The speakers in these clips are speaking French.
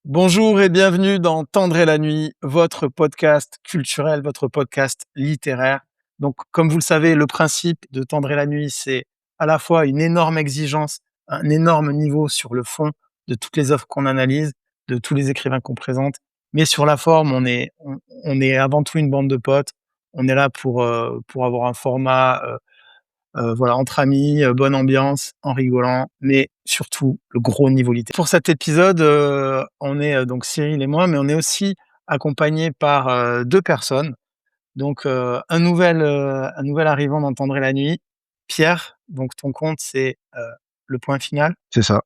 Bonjour et bienvenue dans Tendre et la nuit, votre podcast culturel, votre podcast littéraire. Donc, comme vous le savez, le principe de Tendre et la nuit, c'est à la fois une énorme exigence, un énorme niveau sur le fond de toutes les œuvres qu'on analyse, de tous les écrivains qu'on présente. Mais sur la forme, on est avant tout une bande de potes. On est là pour avoir un format voilà, entre amis, bonne ambiance, en rigolant, mais surtout le gros niveau littéraire. Pour cet épisode, on est donc Cyril et moi, mais on est aussi accompagné par 2 personnes. Donc un nouvel arrivant d'Entendre la nuit, Pierre. Donc ton compte, c'est Le Point Final. C'est ça.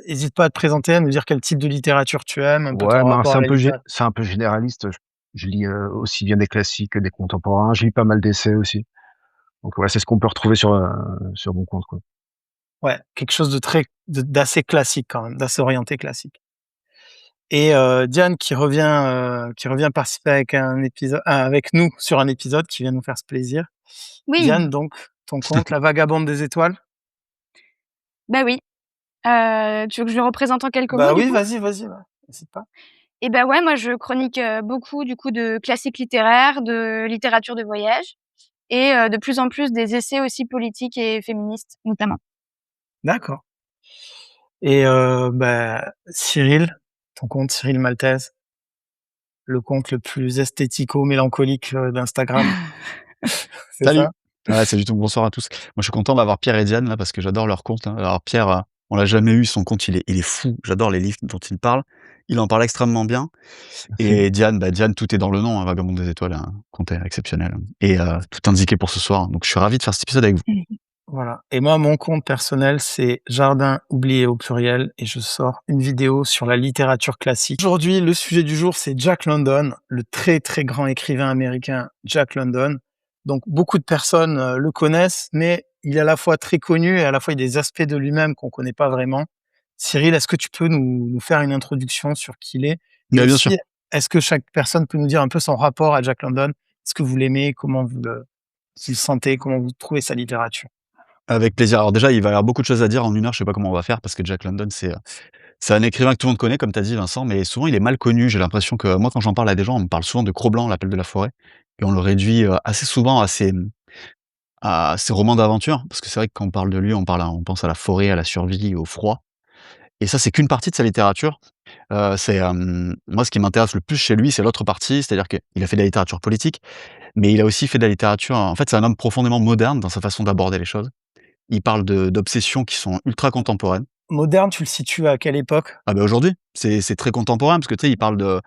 Hésite pas à te présenter, à nous dire quel type de littérature tu aimes, un peu ton Ouais, ben, rapport à la littérature. c'est un peu généraliste. Je lis, aussi bien des classiques que des contemporains. Je lis pas mal d'essais aussi. Donc ouais, c'est ce qu'on peut retrouver sur mon compte, quoi. Ouais, quelque chose d'assez classique quand même, d'assez orienté classique. Et Diane qui revient participer avec nous sur un épisode, qui vient nous faire ce plaisir. Oui, Diane, donc ton compte La Vagabonde des étoiles? bah oui. Tu veux que je le représente en quelques mots, Bah du oui, coup? vas-y, ouais, hésite pas. Et bah, ouais, moi je chronique, beaucoup du coup de classiques littéraires, de littérature de voyage et de plus en plus des essais aussi politiques et féministes notamment. D'accord. Et Cyril, ton compte Cyril Maltese, le compte le plus esthético-mélancolique, d'Instagram, c'est Salut! ça? Ouais, salut tout, bonsoir à tous. Moi, je suis content d'avoir Pierre et Diane là parce que j'adore leur compte, hein. Alors Pierre, on l'a jamais eu, son compte il est fou. J'adore les livres dont il parle. Il en parle extrêmement bien Merci. et Diane, Diane, tout est dans le nom, hein, Vagabond des étoiles, un compte exceptionnel et tout indiqué pour ce soir. Donc je suis ravi de faire cet épisode avec vous. Voilà. Et moi, mon compte personnel, c'est Jardin oublié au pluriel, et je sors une vidéo sur la littérature classique. Aujourd'hui, le sujet du jour, c'est Jack London, le très très grand écrivain américain Jack London. Donc beaucoup de personnes le connaissent, mais il est à la fois très connu et à la fois il y a des aspects de lui-même qu'on connaît pas vraiment. Cyril, est-ce que tu peux nous faire une introduction sur qui il est? Et Mais bien sûr, aussi, est-ce que chaque personne peut nous dire un peu son rapport à Jack London? Est-ce que vous l'aimez? Vous le sentez? Comment vous trouvez sa littérature? avec plaisir. Alors déjà, il va y avoir beaucoup de choses à dire en 1 heure, je sais pas comment on va faire parce que Jack London, c'est un écrivain que tout le monde connaît, comme tu as dit Vincent, mais souvent il est mal connu. J'ai l'impression que moi, quand j'en parle à des gens, on me parle souvent de Cro-Blanc, L'appel de la forêt et on le réduit, assez souvent à ses romans d'aventure, parce que c'est vrai que quand on parle de lui, on pense à la forêt, à la survie, au froid et ça, c'est qu'une partie de sa littérature. Moi, ce qui m'intéresse le plus chez lui, c'est l'autre partie, c'est-à-dire qu'il a fait de la littérature politique, mais il a aussi fait de la littérature en fait, c'est un homme profondément moderne dans sa façon d'aborder les choses. Il parle d'obsessions qui sont ultra contemporaines. Moderne, tu le situes à quelle époque? Ah bah, aujourd'hui, c'est très contemporain parce que, tu sais, il parle de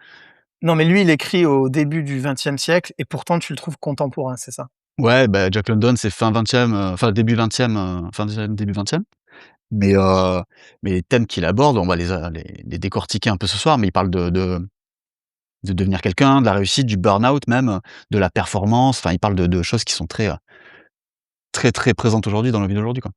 Non, mais lui, il écrit au début du XXe siècle et pourtant tu le trouves contemporain, c'est ça? ouais, bah, Jack London, c'est fin 20e, enfin début 20e, fin 10 début 20e. Mais les thèmes qu'il aborde, on va les décortiquer un peu ce soir, mais il parle de devenir quelqu'un, de la réussite, du burn-out même, de la performance, enfin il parle de choses qui sont très, très, très présentes aujourd'hui dans la vie d'aujourd'hui, quoi.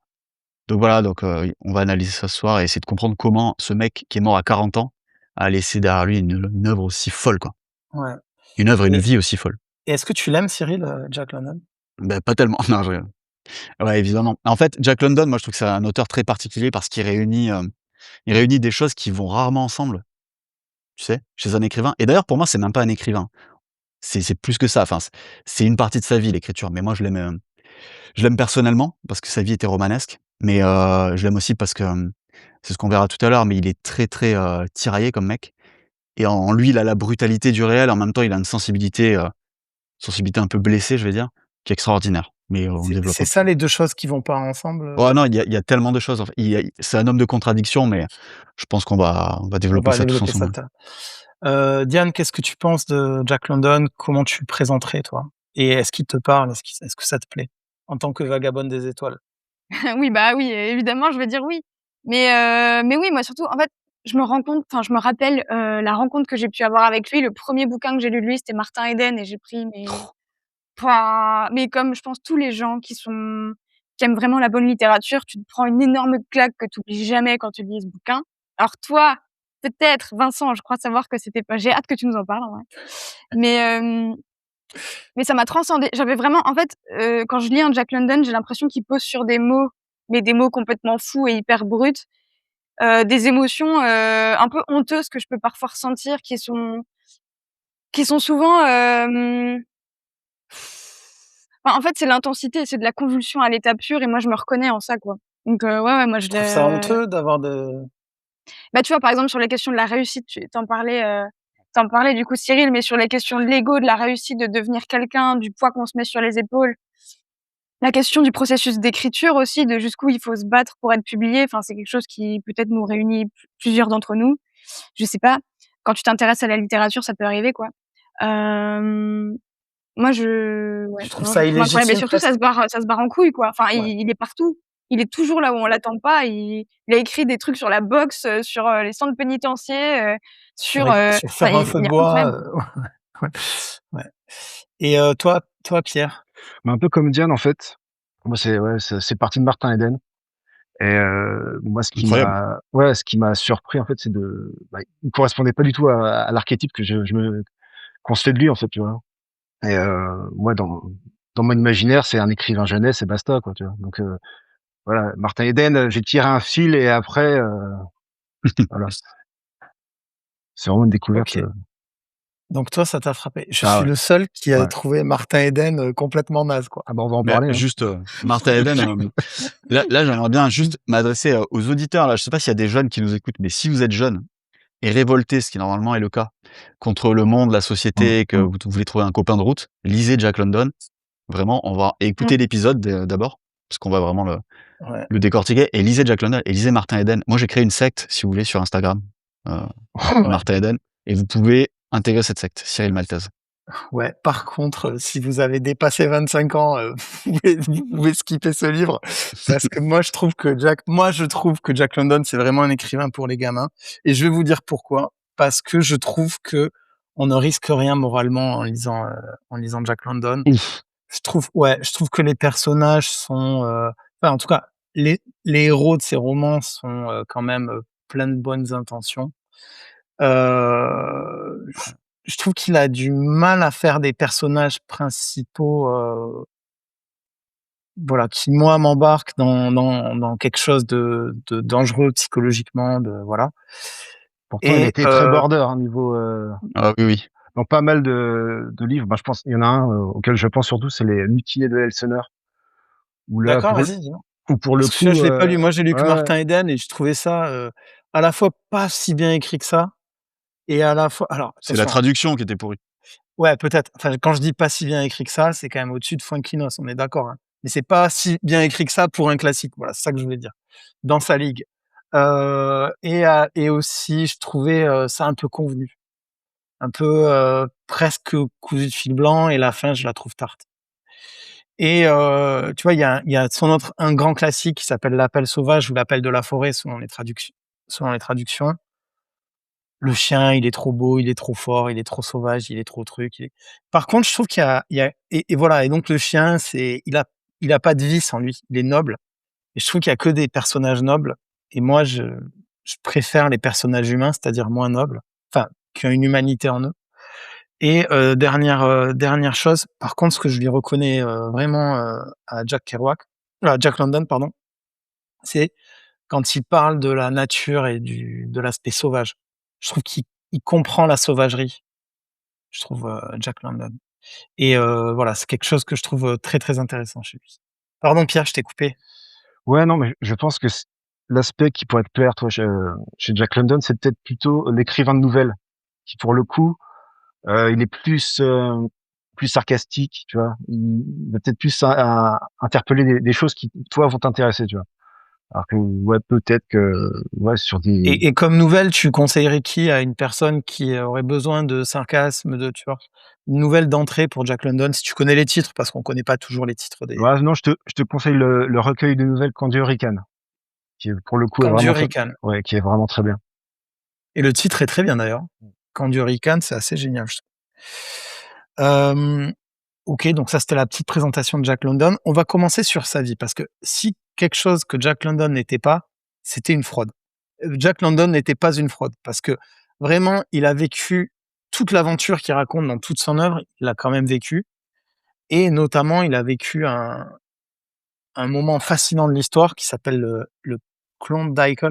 Donc voilà, donc on va analyser ça ce soir et essayer de comprendre comment ce mec qui est mort à 40 ans a laissé derrière lui une œuvre aussi folle, quoi. Ouais. Une œuvre et une Et vie aussi folle. et est-ce que tu l'aimes Cyril, Jack London? Bah, pas tellement, non je rigole. Ouais, évidemment. En fait, Jack London, moi je trouve que c'est un auteur très particulier parce qu'il réunit, il réunit des choses qui vont rarement ensemble. Tu sais? Chez un écrivain et d'ailleurs pour moi c'est même pas un écrivain. C'est plus que ça, enfin c'est une partie de sa vie l'écriture, mais moi je l'aime personnellement parce que sa vie était romanesque, mais je l'aime aussi parce que, c'est ce qu'on verra tout à l'heure, mais il est très, très, tiraillé comme mec et en lui, il a la brutalité du réel, en même temps il a une sensibilité un peu blessée, je vais dire, qui est extraordinaire, mais on C'est développera plus ça tard. les 2 choses qui vont pas ensemble, Oh non, il y a tellement de choses en fait, il y a c'est un homme de contradiction, mais je pense qu'on va On développer va ça tous développer ça ensemble. tout à l'heure. Diane, qu'est-ce que tu penses de Jack London? Comment tu le présenterais toi? Et est-ce qu'il te parle? Est-ce que ça te plaît? En tant que vagabonde des étoiles? Oui, bah, oui, évidemment, je vais dire oui. Mais oui, moi surtout, en fait, je me rappelle, la rencontre que j'ai pu avoir avec lui. Le premier bouquin que j'ai lu de lui, c'était Martin Eden et j'ai pris mais comme je pense tous les gens qui aiment vraiment la bonne littérature, tu te prends une énorme claque que tu oublies jamais quand tu lis ce bouquin. Alors toi, peut-être, Vincent, je crois savoir que c'était pas j'ai hâte que tu nous en parles, en vrai. Mais mais ça m'a transcendée. J'avais vraiment en fait, quand je lis un Jack London, j'ai l'impression qu'il pose sur des mots, mais des mots complètement fous et hyper bruts des émotions, un peu honteuses que je peux parfois ressentir qui sont souvent, enfin, en fait, c'est l'intensité, c'est de la convulsion à l'état pur et moi, je me reconnais en ça, quoi. Donc ouais, moi, Tu je trouves ça le honteux d'avoir de bah, tu vois, par exemple, sur les questions de la réussite, tu en parlais, du coup, Cyril, mais sur les questions de l'ego, de la réussite, de devenir quelqu'un, du poids qu'on se met sur les épaules, la question du processus d'écriture aussi, de jusqu'où il faut se battre pour être publié, enfin, c'est quelque chose qui peut-être nous réunit plusieurs d'entre nous. Je sais pas, quand tu t'intéresses à la littérature, ça peut arriver, quoi. Hem, moi tu trouves non, je ça le trouve incroyable et illégitime surtout presque? ça se barre en couille, quoi. Enfin, Ouais. il est partout. Il est toujours là où on l'attend pas. Il a écrit des trucs sur la boxe, sur, les centres pénitentiaires, Sur enfin, faire un feu il de est bois, incroyable. ouais. Ouais. Et toi Pierre? Mais un peu comme Diane, en fait. Moi, c'est parti de Martin Eden. Et moi, Incroyable. ce qui m'a surpris, en fait, c'est il correspondait pas du tout à l'archétype que qu'on se fait de lui, en fait, tu vois. Et moi, dans mon imaginaire, c'est un écrivain jeunesse et basta, quoi, tu vois. Donc voilà, Martin Eden, j'ai tiré un fil et après, voilà, c'est vraiment une découverte. OK. Donc toi, ça t'a frappé. Je Ah suis ouais, le seul qui a ouais. trouvé Martin Eden, complètement naze, quoi. Ah bah, on va en Mais parler, hein. juste, Martin Eden, là, j'aimerais bien juste m'adresser, aux auditeurs, là. Je sais pas s'il y a des jeunes qui nous écoutent, mais si vous êtes jeunes et révoltés, ce qui normalement est le cas, contre le monde, la Mmh, société et que mmh. vous voulez trouver un copain de route, lisez Jack London. Vraiment, on va Mmh. écouter l'épisode d'abord, parce qu'on va vraiment Ouais. le décortiquer et lisez Jack London et lisez Martin Eden. Moi, j'ai créé une secte, si vous voulez, sur Instagram, heu, Ouais. Martin Eden et vous pouvez intégrer cette secte, Cyril Maltese. Ouais. Par contre, si vous avez dépassé 25 ans, vous pouvez skipper ce livre parce que moi je trouve que Jack London, c'est vraiment un écrivain pour les gamins et je vais vous dire pourquoi. Parce que je trouve qu'on ne risque rien moralement en lisant Jack London. Ouf! Je trouve que les personnages sont, enfin, en tout cas, les héros de ces romans sont, quand même, pleins de bonnes intentions. Je trouve qu'il a du mal à faire des personnages principaux, voilà, qui moi m'embarquent dans quelque chose de dangereux psychologiquement, de voilà Pourtant, il a et été très border, hein, niveau, Ah oui, oui. dans pas mal de livres. Bah, je pense il y en a un, auquel je pense surtout, c'est Les Mutilés de Elseneur, où là, d'accord, vas-y, dis-moi. pour le Parce que celui-là, coup, je l'ai pas lu. Moi, j'ai lu que ouais, Martin Eden et je trouvais ça, à la fois pas si bien écrit que ça et à la fois alors C'est la attention, hein, traduction qui était pourrie. ouais, peut-être. Enfin, quand je dis pas si bien écrit que ça, c'est quand même au-dessus de Fuenquinos, on est d'accord, hein. Mais c'est pas si bien écrit que ça pour un classique. Voilà, c'est ça que je voulais dire. Dans sa ligue. Et aussi, je trouvais, ça un peu convenu. Un peu, presque cousu de fil blanc et la fin, je la trouve tarte. Et tu vois, il y a son autre un grand classique qui s'appelle L'appel sauvage ou L'appel de la forêt selon les traductions. Le chien, il est trop beau, il est trop fort, il est trop sauvage, il est trop truc, par contre, je trouve qu'il y a et voilà et donc le chien, il a pas de vice en lui, il est noble et je trouve qu'il y a que des personnages nobles et moi je préfère les personnages humains, c'est-à-dire moins nobles, enfin, qui ont une humanité en eux et dernière chose, par contre, ce que je lui reconnais, vraiment, à Jack London, pardon, c'est quand il parle de la nature et de l'aspect sauvage. Je trouve qu'il comprend la sauvagerie, je trouve, Jack London et voilà, c'est quelque chose que je trouve, très, très intéressant chez lui. Pardon Pierre, je t'ai coupé. ouais, non, mais je pense que l'aspect qui pourrait te plaire, toi, chez Jack London, c'est peut-être plutôt l'écrivain de nouvelles, qui pour le coup, il est plus sarcastique, tu vois. Il va peut-être plus à interpeller des choses qui, toi, vont t'intéresser, tu vois. Alors que, ouais, peut-être que, ouais, sur des, Et comme nouvelle, tu conseillerais qui à une personne qui aurait besoin de sarcasme, tu vois? Une nouvelle d'entrée pour Jack London, si tu connais les titres, parce qu'on connaît pas toujours les titres des ouais, non, je te conseille le recueil de nouvelles Quand Dieu ricane, qui est, pour le coup, est Quand Dieu vraiment très, ricane ouais, qui est vraiment très bien. et le titre est très bien d'ailleurs. Quand Dieu ricane, c'est assez génial, je trouve. OK, donc ça, c'était la petite présentation de Jack London. On va commencer sur sa vie parce que si quelque chose que Jack London n'était pas, c'était une fraude. Jack London n'était pas une fraude parce que vraiment, il a vécu toute l'aventure qu'il raconte dans toute son œuvre, il l'a quand même vécu et notamment, il a vécu un moment fascinant de l'histoire qui s'appelle le Klondike.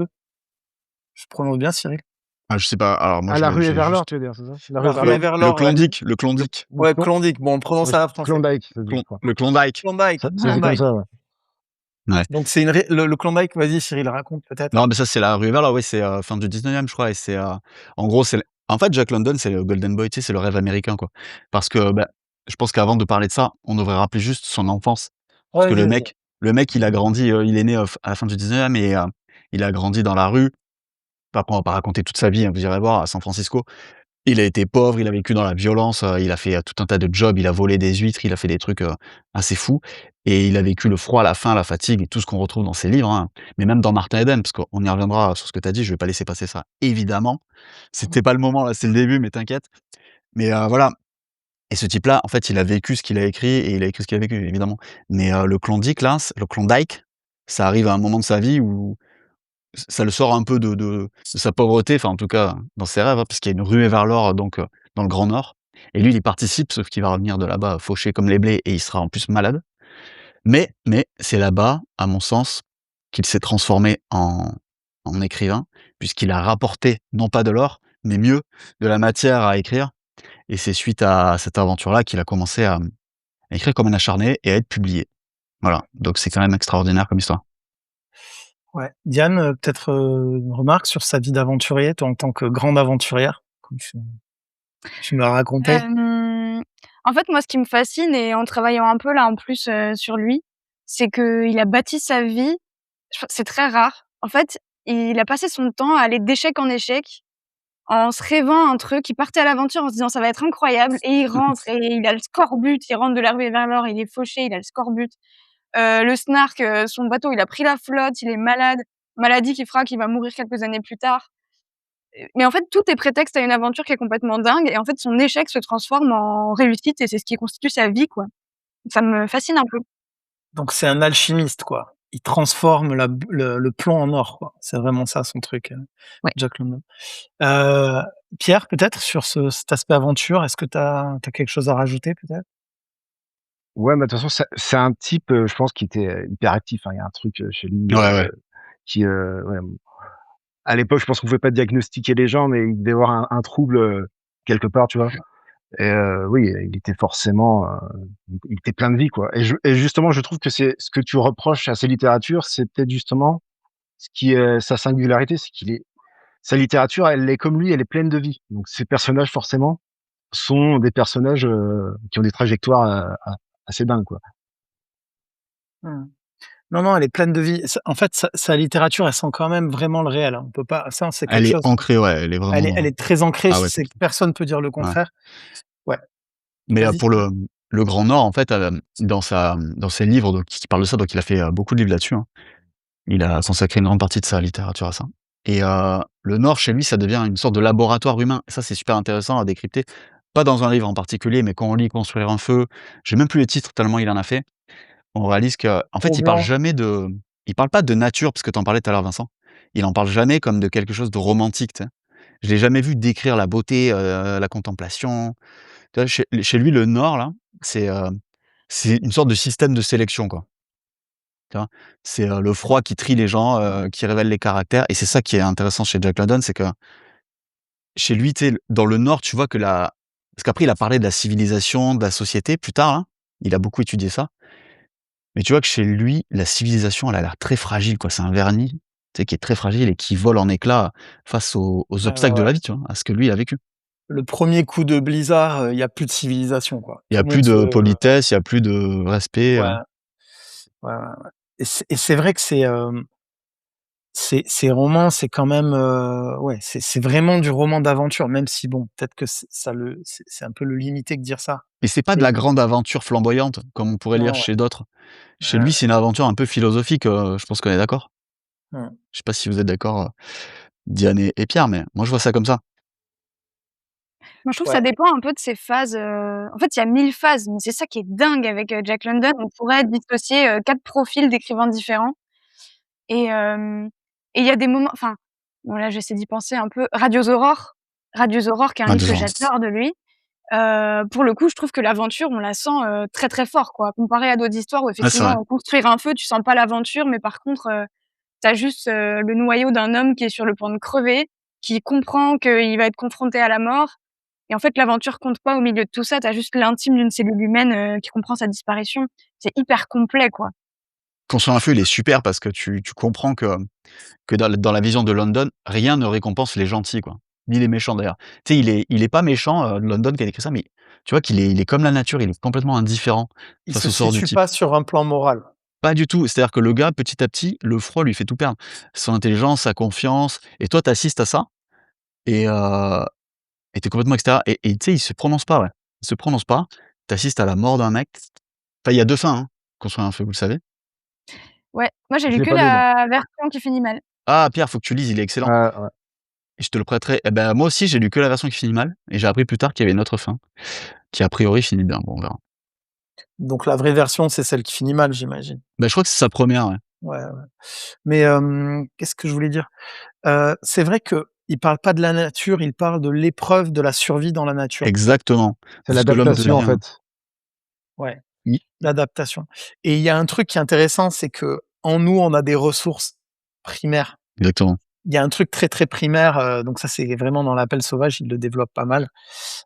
Je prononce bien, Cyril? Ah, je sais pas. Alors moi, Ah, la rue est j'ai vers l'or, juste tu veux dire, c'est ça? La rue La vers rue est l'or? vers le l'or, la nuit. Klondike, le Klondike, Ou Ouais, Klondike. Bon, on prononce ça à la française. Klondike, ça se dit, je crois. Le Klondike. Klondike, Ça se dit comme Klondike. ça, ouais. Ouais. Donc c'est le Klondike, vas-y Cyril, raconte peut-être. Non, mais ça, c'est la rue vers là, oui, c'est, fin du 19e, je crois et c'est, en gros, c'est en fait, Jack London, c'est le golden boy, tu sais, c'est le rêve américain, quoi. Parce que, bah, je pense qu'avant de parler de ça, on devrait rappeler juste son enfance. Parce Ouais, que vas-y, vas-y. le mec, il a grandi, il est né, à la fin du 19e et il a grandi dans la rue. Après, on va pas raconter toute sa vie, hein, vous irez voir à San Francisco. Il a été pauvre, il a vécu dans la violence, il a fait, tout un tas de jobs, il a volé des huîtres, il a fait des trucs, assez fous et il a vécu le froid, la faim, la fatigue et tout ce qu'on retrouve dans ses livres, hein. Mais même dans Martin Eden, parce qu'on y reviendra sur ce que tu as dit, je vais pas laisser passer ça, évidemment. C'était pas le moment là, c'est le début, mais t'inquiète. Mais, voilà et ce type-là, en fait, il a vécu ce qu'il a écrit et il a écrit ce qu'il a vécu, évidemment. Mais, le Klondike là, le Klondike, ça arrive à un moment de sa vie où ça le sort un peu de sa pauvreté, enfin en tout cas dans ses rêves, hein, parce qu'il y a une ruée vers l'or donc dans le Grand Nord et lui il y participe, sauf qu'il va revenir de là-bas fauché comme les blés et il sera en plus malade. Mais c'est là-bas, à mon sens, qu'il s'est transformé en écrivain, puisqu'il a rapporté non pas de l'or, mais mieux, de la matière à écrire et c'est suite à cette aventure-là qu'il a commencé à écrire comme un acharné et à être publié. Voilà, donc c'est quand même extraordinaire comme histoire. Ouais. Diane, peut-être, une remarque sur sa vie d'aventurier, toi en tant que grande aventurière, comme tu me l'as raconté? En fait, moi, ce qui me fascine et en travaillant un peu là, en plus, sur lui, c'est qu'il a bâti sa vie, c'est très rare. En fait, il a passé son temps à aller d'échec en échec, en se rêvant un truc. Il partait à l'aventure en se disant: «Ça va être incroyable» et il rentre et il a le scorbut, il rentre de la ruée vers l'or, il est fauché, il a le scorbut. Le Snark, son bateau, il a pris la flotte, il est malade, maladie qui fera qu'il va mourir quelques années plus tard. Mais en fait, tout est prétexte à une aventure qui est complètement dingue et en fait, son échec se transforme en réussite et c'est ce qui constitue sa vie, quoi. Ça me fascine un peu. Donc c'est un alchimiste, quoi. Il transforme le plomb en or, quoi. C'est vraiment ça son truc, Ouais. Jack London. Heu, Pierre, peut-être sur cet aspect aventure, est-ce que tu as quelque chose à rajouter peut-être? Ouais, bah, de toute façon, c'est un type, je pense, qui était, hyperactif, hein. Il y a un truc, chez lui, Ouais, ouais. qui, ouais, à l'époque, je pense qu'on pouvait pas diagnostiquer les gens, mais il devait y avoir un trouble, quelque part, tu vois? Et oui, il était forcément, il était plein de vie, quoi. Et justement, je trouve que c'est ce que tu reproches à ses littératures, c'est peut-être justement ce qui est sa singularité, c'est qu'il est sa littérature, elle est comme lui, elle est pleine de vie. Donc ces personnages, forcément, sont des personnages, qui ont des trajectoires, assez dingues, quoi. Mmh. Non, non, elle est pleine de vie. En fait, sa littérature, elle sent quand même vraiment le réel, hein. On peut pas ça, c'est quelque Elle est chose, ancrée, ouais, elle est elle vraiment, est très ancrée, ah ouais, c'est personne peut dire le ouais. contraire. Ouais, Mais, vas-y. pour le Grand Nord, en fait, dans ses livres, donc qui parlent de ça, donc il a fait, beaucoup de livres là-dessus, hein. Il a consacré une grande partie de sa littérature à ça et le Nord, chez lui, ça devient une sorte de laboratoire humain. Ça, c'est super intéressant à décrypter. Pas dans un livre en particulier, mais quand on lit «Construire un feu», j'ai même plus les titres tellement il en a fait. On réalise qu'en fait, Mont-Blanc. il parle pas de nature, parce que tu en parlais tout à l'heure, Vincent. Il en parle jamais comme de quelque chose de romantique, tu sais? Je l'ai jamais vu décrire la beauté, la contemplation. Tu vois, chez lui, le Nord, là, c'est, c'est une sorte de système de sélection, quoi. Tu vois? C'est, le froid qui trie les gens, qui révèle les caractères et c'est ça qui est intéressant chez Jack London, c'est que chez lui, tu sais, dans le Nord, tu vois que la parce qu'après il a parlé de la civilisation, de la société plus tard, là. Il a beaucoup étudié ça. Mais tu vois que chez lui, la civilisation, elle a l'air très fragile, quoi. C'est un vernis, tu sais, qui est très fragile et qui vole en éclats face aux Ouais, ouais, obstacles de ouais. la vie, tu vois? À ce que lui a vécu. Le premier coup de blizzard, il y a plus de civilisation, quoi. Il y Tout a le plus monde se de politesse, il y a plus de respect, ouais, ouais, ouais, ouais et c'est vrai que ces romans, c'est quand même, ouais, c'est vraiment du roman d'aventure, même si bon, peut-être que c'est un peu le limiter que dire ça. et c'est pas de Mais la grande aventure flamboyante comme on pourrait lire non, ouais, chez d'autres. Chez lui, ouais, c'est une aventure un peu philosophique, je pense qu'on est d'accord? mmh. Je sais pas si vous êtes d'accord, Diane et Pierre, mais moi je vois ça comme ça. Moi, je trouve que ça Ouais, dépend un peu de ses phases, en fait, il y a 1000 phases, mais c'est ça qui est dingue avec, Jack London. On pourrait dissocier, 4 profils d'écrivains différents et et il y a des moments enfin, bon là, j'essaie d'y penser un peu. Radios Aurores qui est un Ah livre 2 que ans. j'adore de lui. Pour le coup, je trouve que l'aventure, on la sent, très, très fort, quoi. Comparé à d'autres histoires où Ouais, c'est effectivement, vrai. construire un feu, tu sens pas l'aventure, mais par contre, tu as juste, le noyau d'un homme qui est sur le point de crever, qui comprend qu'il va être confronté à la mort et en fait, l'aventure compte pas au milieu de tout ça. Tu as juste l'intime d'une cellule humaine, qui comprend sa disparition. C'est hyper complet, quoi. Construire un feu, il est super parce que tu comprends que dans la vision de London, rien ne récompense les gentils, quoi. Ni les méchants, d'ailleurs. Tu sais, il est pas méchant, London qui a écrit ça, mais tu vois qu'il est comme la nature, il est complètement indifférent Il face se au sort du situe type. pas sur un plan moral. Pas du tout. C'est-à-dire que le gars, petit à petit, le froid lui fait tout perdre. Son intelligence, sa confiance et toi, tu assistes à ça et tu es complètement et cetera et tu sais, il se prononce pas, ouais. Il se prononce pas. Tu assistes à la mort d'un mec. Enfin, il y a 2 fins, hein, Construire un feu, vous le savez? Ouais, moi j'ai Je lu l'ai que pas lu, non. la version qui finit mal. Ah Pierre, faut que tu lises, il est excellent Ouais. et je te le prêterai. Et ben, moi aussi, j'ai lu que la version qui finit mal et j'ai appris plus tard qu'il y avait une autre fin qui, a priori, finit bien. Bon, on verra. Donc la vraie version, c'est celle qui finit mal, j'imagine. Bah, je crois que c'est sa première, ouais. Ouais, ouais. Mais, qu'est-ce que je voulais dire? C'est vrai qu'il parle pas de la nature, il parle de l'épreuve de la survie dans la nature. Exactement. C'est De ce que l'homme l'adaptation, en devient. fait. Ouais, I l'adaptation et il y a un truc qui est intéressant, c'est qu'en nous, on a des ressources primaires. Exactement. Il y a un truc très, très primaire, donc ça, c'est vraiment dans L'appel sauvage, il le développe pas mal.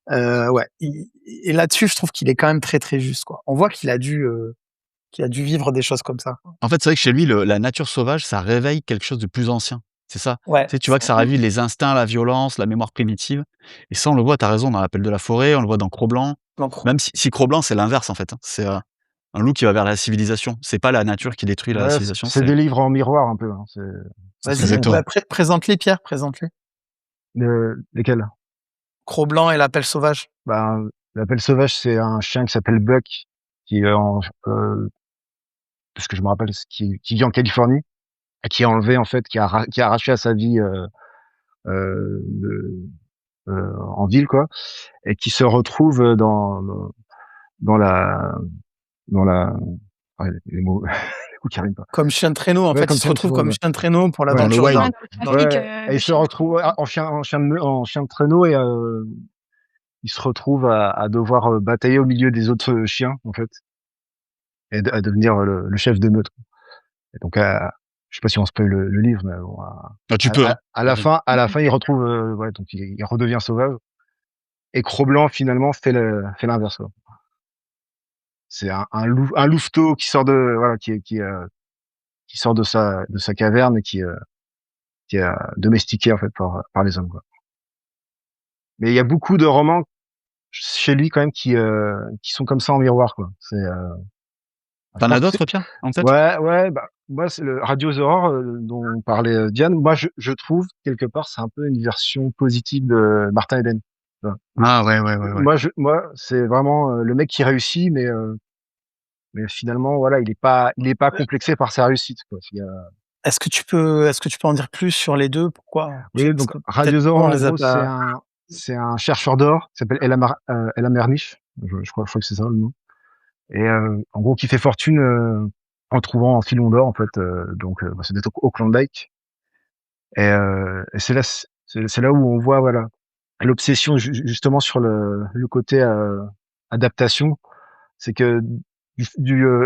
Ouais, et là-dessus, je trouve qu'il est quand même très, très juste, quoi. On voit qu'il a dû vivre des choses comme ça. En fait, c'est vrai que chez lui, la nature sauvage, ça réveille quelque chose de plus ancien. C'est ça. Ouais, Tu sais, tu vois c'est que ça réveille les instincts, la violence, la mémoire primitive et ça, on le voit, tu as raison, dans L'appel de la forêt, on le voit dans Cro-Blanc. l'encre. Même si Cro-Blanc, c'est l'inverse, en fait, hein. C'est, un loup qui va vers la civilisation. C'est pas la nature qui détruit la Ouais, civilisation, c'est c'est des livres en miroir un peu, hein. C'est très Vas-y, bien. exactement. bah, présente-les Pierre, présente-les. Lesquels? Cro-Blanc et L'Appel sauvage. Ben, l'appel sauvage, c'est un chien qui s'appelle Buck, qui est parce que je me rappelle, qui vit en Californie, et qui est enlevé, en fait, qui a arraché à sa vie, de en ville, quoi, et qui se retrouve dans la dans la ouais, les mots les mots qui arrivent pas. Comme chien de traîneau, en Ouais, fait, comme il se chien de retrouve traîneau, comme ouais. chien de traîneau pour Ouais. Dans le l'aventure wild. d'un Ouais, dans le trafic, Ouais, et de il se chiens. retrouve en chien de traîneau et il se retrouve à devoir, batailler au milieu des autres, chiens, en fait, et à devenir, le chef de meute. Et donc je sais pas si on spoil le livre, mais bon, Ah, tu peux, hein. à la fin, il retrouve, ouais, donc il redevient sauvage et Cro-Blanc finalement fait l'inverse, quoi. C'est un louveteau qui sort de voilà, qui sort de sa caverne et qui est domestiqué en fait par les hommes, quoi. Mais il y a beaucoup de romans chez lui quand même qui sont comme ça en miroir, quoi. Je Tu en as pense que c'est d'autres, Pierre, en tête? ouais, bah moi c'est le Radio The Horror, dont parlait, Diane. Moi je trouve quelque part c'est un peu une version positive de Martin Eden. Tu vois? Ah ouais, ouais, ouais, ouais. Moi c'est vraiment, le mec qui réussit, mais finalement voilà, il est pas complexé par sa réussite, quoi. Il y a Est-ce que tu peux en dire plus sur les 2? Pourquoi? Oui, Parce donc que peut-être Radio The nous, Horror on en les a gros pas. c'est un chercheur d'or qui s'appelle Elam Ernich. Je crois que c'est ça le nom. Et en gros qui fait fortune, en trouvant un filon d'or en fait, donc bah, ça doit être au Klondike. Et c'est là où on voit voilà l'obsession justement sur le côté adaptation, c'est que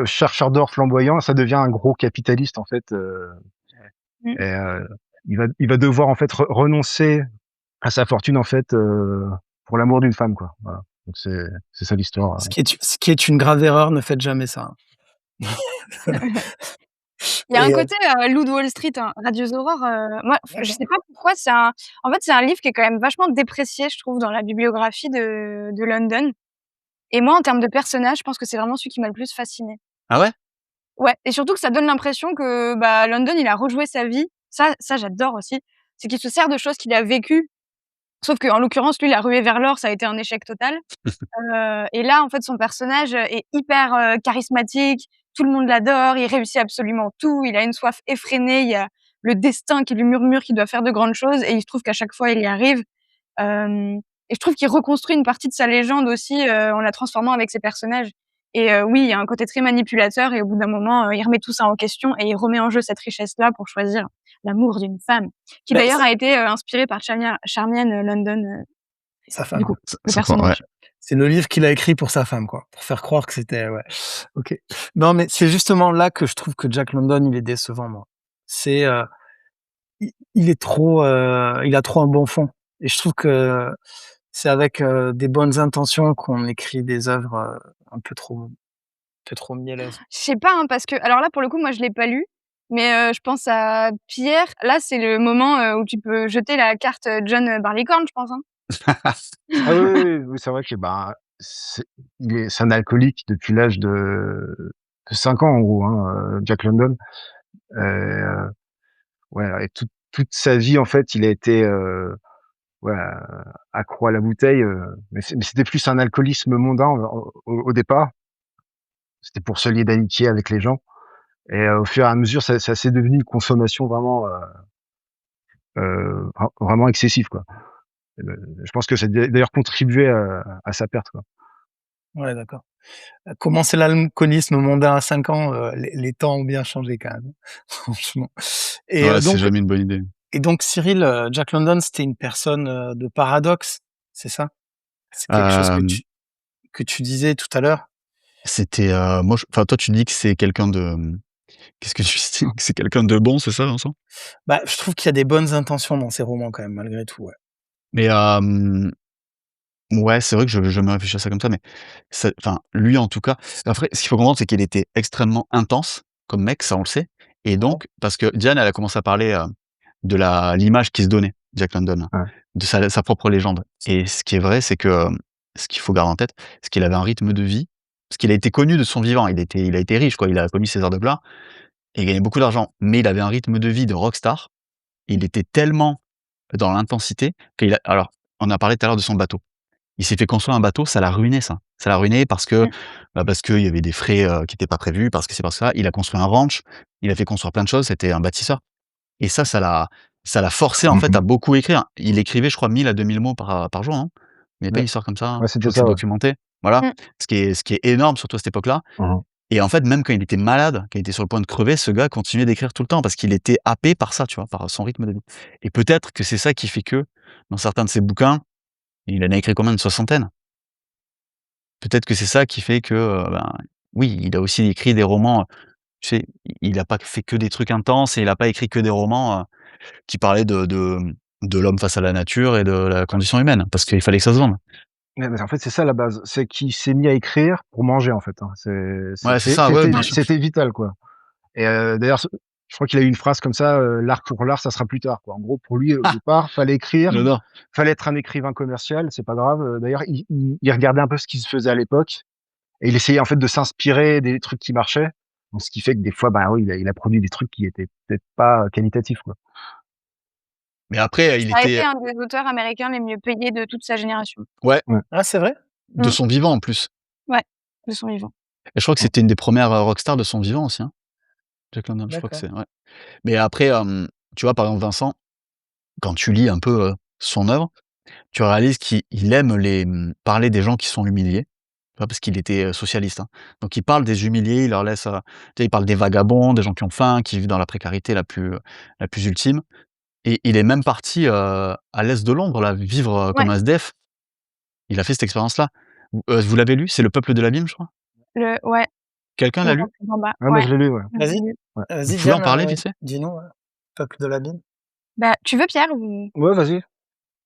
chercheur d'or flamboyant, ça devient un gros capitaliste en fait, Mmh. et il va devoir en fait renoncer à sa fortune en fait, pour l'amour d'une femme, quoi. Voilà. Donc c'est ça l'histoire. Ce qui est une grave erreur, ne faites jamais ça, hein. Il y a un Et côté, Loup de Wall Street, hein. Radio The Horror, moi, je sais pas pourquoi en fait, c'est un livre qui est quand même vachement déprécié, je trouve, dans la bibliographie de London et moi, en termes de personnage, je pense que c'est vraiment celui qui m'a le plus fascinée. Ah ouais? Ouais et surtout que ça donne l'impression que, bah, London, il a rejoué sa vie. Ça j'adore aussi. C'est qu'il se sert de choses qu'il a vécues, sauf qu'en l'occurrence, lui, la ruée vers l'or, ça a été un échec total. Et là, en fait, son personnage, est hyper, charismatique, tout le monde l'adore, il réussit absolument tout, il a une soif effrénée, il y a le destin qui lui murmure qu'il doit faire de grandes choses et il se trouve qu'à chaque fois, il y arrive. Hem Et je trouve qu'il reconstruit une partie de sa légende aussi, en la transformant avec ses personnages et oui, il y a un côté très manipulateur et au bout d'un moment, il remet tout ça en question et il remet en jeu cette richesse-là pour choisir l'amour d'une femme, qui beh, d'ailleurs a été, inspirée par Charmian London, sa du femme. coup, le Ça prend ouais. personnage. C'est le livre qu'il a écrit pour sa femme, quoi, pour faire croire que c'était ouais. OK. Non, mais c'est justement là que je trouve que Jack London, il est décevant, moi. C'est, il est trop, il a trop un bon fond et je trouve que c'est avec, des bonnes intentions qu'on écrit des œuvres, un peu trop mielleuses. Je sais pas, hein, parce que alors là, pour le coup, moi, je l'ai pas lu, mais je pense à Pierre. Là, c'est le moment, où tu peux jeter la carte, John, Barleycorn, je pense, hein. Ah oui, oui, oui, oui, c'est vrai que, bah, c'est un alcoolique depuis l'âge de 5 ans, en gros, hein, Jack London. Heu, ouais et toute sa vie, en fait, il a été, ouais, accro à la bouteille, mais c'était plus un alcoolisme mondain au départ. C'était pour se lier d'amitié avec les gens et au fur et à mesure, ça s'est devenu une consommation vraiment, vraiment excessive, quoi. Je pense que ça a d'ailleurs contribué à sa perte, quoi. Ouais, d'accord. Commencer l'alcoolisme mondain à 5 ans, les temps ont bien changé quand même, franchement et Ouais, c'est donc jamais une bonne idée. Cyril, Jack London, c'était une personne, de paradoxe, c'est ça? C'est quelque chose Hem, que tu disais tout à l'heure? C'était, moi je enfin toi tu dis que c'est quelqu'un de, qu'est-ce que tu dis? Que c'est quelqu'un de bon, c'est ça, Vincent? Bah, je trouve qu'il y a des bonnes intentions dans ses romans quand même, malgré tout, ouais. Mais, ouais, c'est vrai que je jamais réfléchi à ça comme ça, mais ça enfin, lui en tout cas après ce qu'il faut comprendre, c'est qu'il était extrêmement intense comme mec, ça on le sait et Ouais, donc parce que Diane, elle a commencé à parler, de l'image qu'il se donnait, Jack London, Ouais. de sa propre légende et ce qui est vrai, c'est que, ce qu'il faut garder en tête, c'est qu'il avait un rythme de vie parce qu'il a été connu de son vivant, il a été riche quoi, il a connu ses heures de gloire et il gagnait beaucoup d'argent, mais il avait un rythme de vie de rockstar. Il était tellement dans l'intensité qu'il a alors, on a parlé tout à l'heure de son bateau. Il s'est fait construire un bateau, ça l'a ruiné ça. Ça l'a ruiné parce que, Mmh. bah, parce qu'il y avait des frais, qui étaient pas prévus, parce que c'est parce que ça. Il a construit un ranch, il a fait construire plein de choses, c'était un bâtisseur et ça l'a forcé en Mmh fait mh. à beaucoup écrire. Il écrivait je crois 1000 à 2000 mots par jour, hein. Il y avait pas Ouais, une histoire comme ça, hein. ouais, Je c'était crois que ça, c'est ouais. documenté. Voilà, Mmh. ce qui est énorme surtout à cette époque-là Mmh. et en fait, même quand il était malade, quand il était sur le point de crever, ce gars continuait d'écrire tout le temps parce qu'il était happé par ça, tu vois? Par son rythme de vie et peut-être que c'est ça qui fait que, dans certains de ses bouquins, il en a écrit combien? Une soixantaine. Peut-être que c'est ça qui fait que, ben, oui, il a aussi écrit des romans, tu sais, il a pas fait que des trucs intenses et il a pas écrit que des romans, qui parlaient de l'homme face à la nature et de la condition humaine, parce qu'il fallait que ça se vende. Mais en fait, c'est ça la base, c'est qu'il s'est mis à écrire pour manger, en fait, hein. Ouais, c'est ça, ouais, bien Ouais. sûr. C'était vital, quoi et d'ailleurs, je crois qu'il a eu une phrase comme ça, «L'art pour l'art, ça sera plus tard», quoi. En gros, pour lui, au Ah! départ, fallait écrire, J'adore. fallait être un écrivain commercial, c'est pas grave, d'ailleurs, il regardait un peu ce qui se faisait à l'époque et il essayait, en fait, de s'inspirer des trucs qui marchaient. Donc ce qui fait que des fois, bah, oui, il a produit des trucs qui étaient peut-être pas qualitatifs, quoi. Mais après, il Ça a été était un des auteurs américains les mieux payés de toute sa génération. ouais, Ouais. Ah, c'est vrai? de Mmh. son vivant en plus Ouais, de son vivant. et je crois que Mmh. c'était une des premières res rockstars de son vivant aussi, hein, Jack London, je crois que D'accord. c'est ouais. Mais après, tu vois, par exemple, Vincent, quand tu lis un peu, son œuvre, tu réalises qu'il aime parler des gens qui sont humiliés, tu vois? Parce qu'il était, socialiste, hein. Donc il parle des humiliés, il leur laisse, tu sais, il parle des vagabonds, des gens qui ont faim, qui vivent dans la précarité la plus ultime et il est même parti, à l'est de Londres là, vivre, Ouais, comme un SDF. Il a fait cette expérience-là. Vous l'avez lu? C'est Le Peuple de l'Abîme, je crois? ouais, Quelqu'un le l'a Roi lu? plus en bas. Ah moi Ouais, je l'ai lu, ouais. je Vas-y, l'ai lu. Ouais. Vous vas-y pouvez en Diane, parler vite fait? dis-nous, Peuple de l'Abîme. Bah, tu veux Pierre ou? Ouais, vas-y.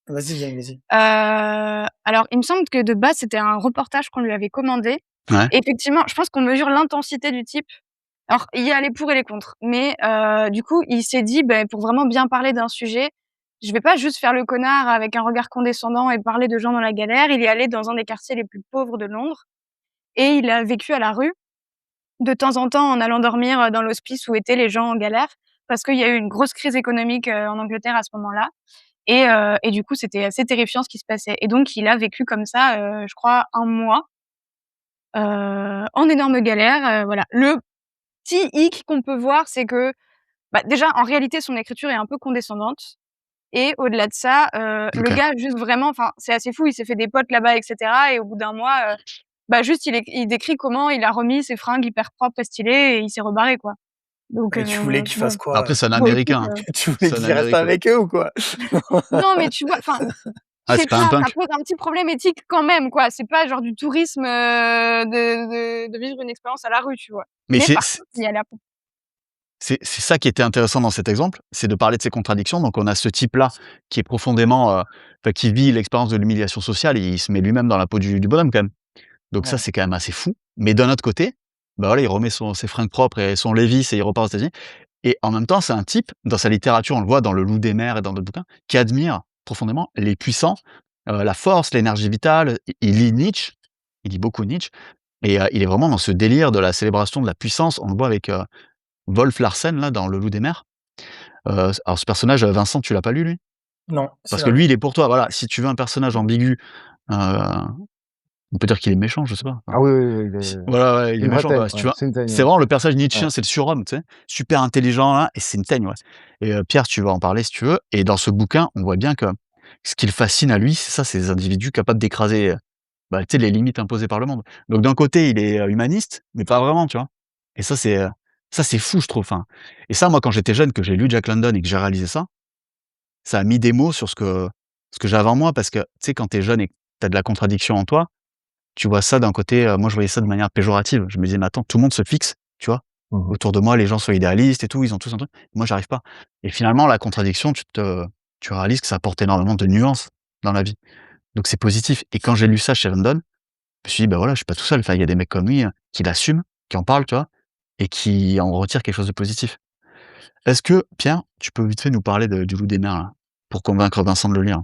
Vas-y Diane, vas-y. Alors il me semble que de base, c'était un reportage qu'on lui avait commandé. Ouais, Et effectivement, je pense qu'on mesure l'intensité du type. Alors, il y a les pour et les contre, mais du coup, il s'est dit: «Beh, pour vraiment bien parler d'un sujet, je vais pas juste faire le connard avec un regard condescendant et parler de gens dans la galère». Il est allé dans un des quartiers les plus pauvres de Londres et il a vécu à la rue, de temps en temps en allant dormir, dans l'hospice où étaient les gens en galère, parce qu'il y a eu une grosse crise économique, en Angleterre à ce moment-là et du coup, c'était assez terrifiant ce qui se passait et donc il a vécu comme ça, je crois 1 mois, en énorme galère, voilà. Le petit hic qu'on peut voir, c'est que, bah, déjà, en réalité, son écriture est un peu condescendante et au-delà de ça, le OK. gars juste vraiment enfin, c'est assez fou, il s'est fait des potes là-bas et cetera et au bout d'un mois, bah, juste il décrit comment il a remis ses fringues hyper propres et stylées et il s'est rebarré, quoi. Donc Mais tu voulais qu'il fasse bon, quoi? Après c'est un bon écoute, Américain, hein. Tu voulais C'est un qu'il reste Américain. avec eux ou quoi? non mais tu vois, enfin, je Ah, sais c'est pas pas, un ça punk? pose un petit problème éthique quand même, quoi. C'est pas genre du tourisme, de vivre une expérience à la rue, tu vois? Mais Mais c'est par c contre, il y a la c'est ça qui était intéressant dans cet exemple, c'est de parler de ces contradictions. Donc on a ce type-là qui est profondément, qui vit l'expérience de l'humiliation sociale et il se met lui-même dans la peau du bonhomme quand même. Donc ça, Ouais. c'est quand même assez fou. Mais d'un autre côté, bah, voilà, il remet ses fringues propres et son Levi's et il repart aux États-Unis et en même temps, c'est un type, dans sa littérature, on le voit dans Le Loup des mers et dans d'autres bouquins, qui admire profondément les puissants, la force, l'énergie vitale. Il lit Nietzsche, il lit beaucoup Nietzsche et il est vraiment dans ce délire de la célébration de la puissance. On le voit avec, Wolf Larsen là, dans Le Loup des mers. Alors ce personnage, Vincent, tu l'as pas lu lui? Non, Parce celui-là que non. lui, il est pour toi, voilà, si tu veux un personnage ambigu, heu, on peut dire qu'il est méchant, je sais pas, Ah enfin, oui, oui, oui, si voilà, ouais, il c'est est une vraie méchant teigne, quoi. Si ouais, tu veux c'est une teigne, c'est ouais. vraiment le personnage Ouais. nietzschéen, c'est le surhomme, tu sais? Super intelligent là et c'est une teigne, ouais et Pierre, tu vas en parler si tu veux et dans ce bouquin, on voit bien que ce qui le fascine à lui, c'est ça, c'est les individus capables d'écraser, bah, tu sais, les limites imposées par le monde. Donc d'un côté, il est, humaniste, mais pas vraiment, tu vois? Et ça c'est fou, je trouve, enfin et ça, moi, quand j'étais jeune, que j'ai lu Jack London et que j'ai réalisé ça, ça a mis des mots sur ce que j'avais en moi parce que, tu sais, quand tu es jeune et que tu as de la contradiction en toi, tu vois ça d'un côté, moi je voyais ça de manière péjorative. Je me disais: «Mais attends, tout le monde se fixe», tu vois? Mmh mh. Autour de moi, les gens sont idéalistes et tout, ils ont tous un truc. Moi, j'arrive pas et finalement, la contradiction, tu réalises que ça apporte énormément de nuances dans la vie. Donc c'est positif et quand j'ai lu ça chez London, je me suis dit: «Bah, voilà, je suis pas tout seul». Enfin, il y a des mecs comme lui, qui l'assument, qui en parlent, tu vois? Et qui en retirent quelque chose de positif. Est-ce que, Pierre, tu peux vite fait nous parler du Loup des mers, là? Pour convaincre Vincent de le lire?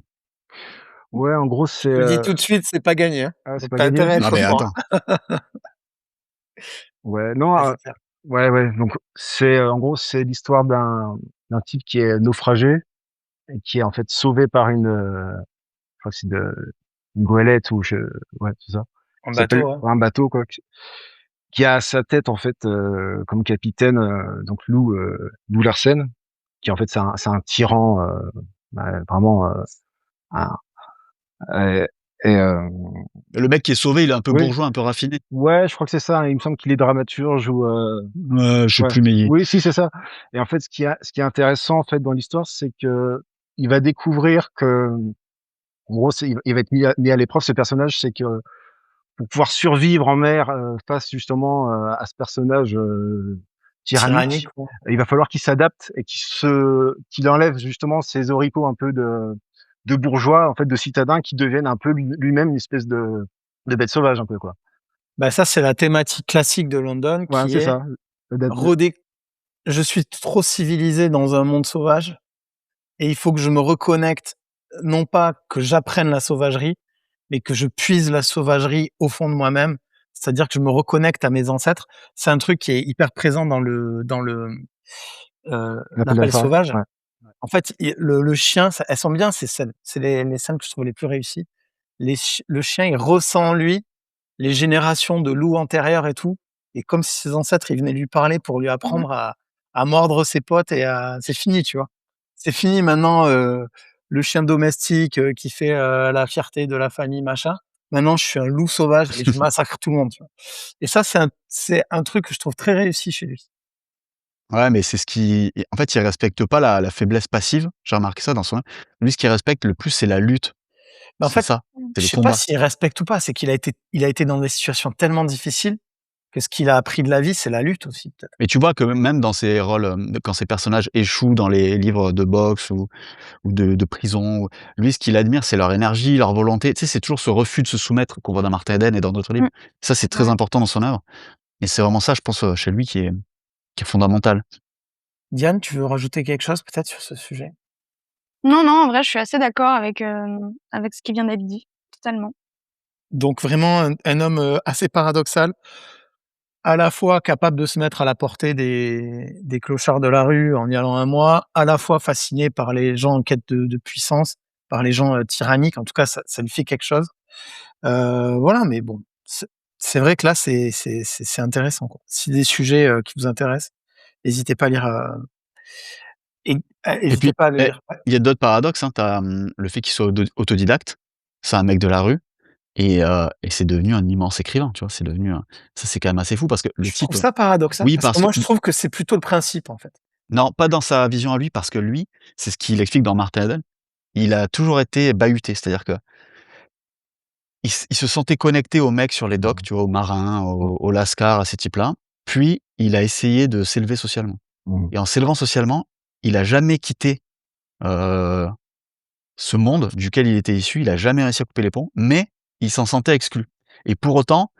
Ouais, en gros, Je c'est, te le dis tout de suite, c'est pas gagné, hein. ah, c'est Donc pas tu as gagné? intérêt à Non, être mais franc. attends. Ouais, non, Vas-y Pierre. ouais, ouais, donc c'est, en gros, c'est l'histoire d'un type qui est naufragé et qui est en fait sauvé par je crois que c'est une goélette ou ouais, c'est ça. En Ça s'appelle bateau, ouais. un bateau quoi, qui a à sa tête en fait, comme capitaine, donc Lou Larsen, qui en fait c'est un tyran, bah, vraiment, un et et Le mec qui est sauvé, il est un peu oui, bourgeois, un peu raffiné. ouais, je crois que c'est ça, hein, il me semble qu'il est dramaturge ou Je sais ouais, plus, mais oui, si, c'est ça et en fait, ce qui est intéressant, en fait, dans l'histoire, c'est qu'il va découvrir que, en gros, il va être mis à l'épreuve, ce personnage, c'est que pour pouvoir survivre en mer, face justement, à ce personnage, Tyrannique, tyrannique, ouais. il va falloir qu'il s'adapte et qu'il enlève justement ses oripeaux un peu de bourgeois, en fait, de citadin qui devienne un peu lui-même une espèce de bête sauvage un peu, quoi. Bah, ça, c'est la thématique classique de London Ouais, qui c'est est ça, le date de redé je suis trop civilisé dans un monde sauvage et il faut que je me reconnecte, non pas que j'apprenne la sauvagerie, mais que je puise la sauvagerie au fond de moi-même. C'est-à-dire que je me reconnecte à mes ancêtres. C'est un truc qui est hyper présent l'appel de la L'appel forêt, sauvage. ouais. En fait, le chien, elles sont bien ces scènes. C'est les scènes que je trouve les plus réussies. Le chien, il ressent en lui les générations de loups antérieurs et tout, et comme si ses ancêtres, ils venaient lui parler pour lui Mmh. apprendre à mordre ses potes et à c'est fini, tu vois? C'est fini maintenant, le chien domestique, qui fait, la fierté de la famille, machin. Maintenant, je suis un loup sauvage et je massacre tout le monde, tu vois? Et ça, c'est un truc que je trouve très réussi chez lui. Ouais, mais c'est ce qui en fait, il respecte pas la faiblesse passive. J'ai remarqué ça dans son œuvre. Lui, ce qu'il respecte le plus, c'est la lutte. Mais en C'est fait, ça, Mmh. c'est je le sais pas combat. s'il respecte ou pas, c'est qu'il a été dans des situations tellement difficiles que ce qu'il a appris de la vie, c'est la lutte aussi, peut-être. Et tu vois que même dans ses rôles, quand ses personnages échouent dans les livres de boxe ou de prison, lui, ce qu'il admire, c'est leur énergie, leur volonté. Tu sais, c'est toujours ce refus de se soumettre qu'on voit dans Martin Eden et dans d'autres livres. Mmh. Ça, c'est très Ouais. important dans son œuvre et c'est vraiment ça, je pense, chez lui qui est fondamental. Diane, tu veux rajouter quelque chose peut-être sur ce sujet? Non, non, en vrai, je suis assez d'accord avec ce qui vient d'être dit, totalement. Donc vraiment un homme, assez paradoxal, à la fois capable de se mettre à la portée des clochards de la rue en y allant un mois, à la fois fasciné par les gens en quête de puissance, par les gens, tyranniques. En tout cas, ça lui fait quelque chose. Voilà, mais bon, c'est vrai que là, c'est intéressant, quoi. Si des sujets, qui vous intéressent, n'hésitez pas à lire, et Et hésitez puis, pas à le lire. Ouais. il y a d'autres paradoxes, hein. Tu as, le fait qu'il soit autodidacte. C'est un mec de la rue et c'est devenu un immense écrivain, tu vois? C'est devenu un ça, c'est quand même assez fou parce que le Je type trouve ça paradoxal oui, parce que parce que moi, je trouve que c'est plutôt le principe, en fait. non, pas dans sa vision à lui, parce que lui, c'est ce qu'il explique dans Martin Eden, il a toujours été bahuté. C'est-à-dire que il se sentait connecté aux mecs sur les docks, Mmh tu vois? Aux marins, mh. aux lascars, à ces types-là. Puis il a essayé de s'élever socialement. Mmh. et en s'élevant socialement, il a jamais quitté, heu, ce monde duquel il était issu. Il a jamais réussi à couper les ponts, mais il s'en sentait exclu et pour autant,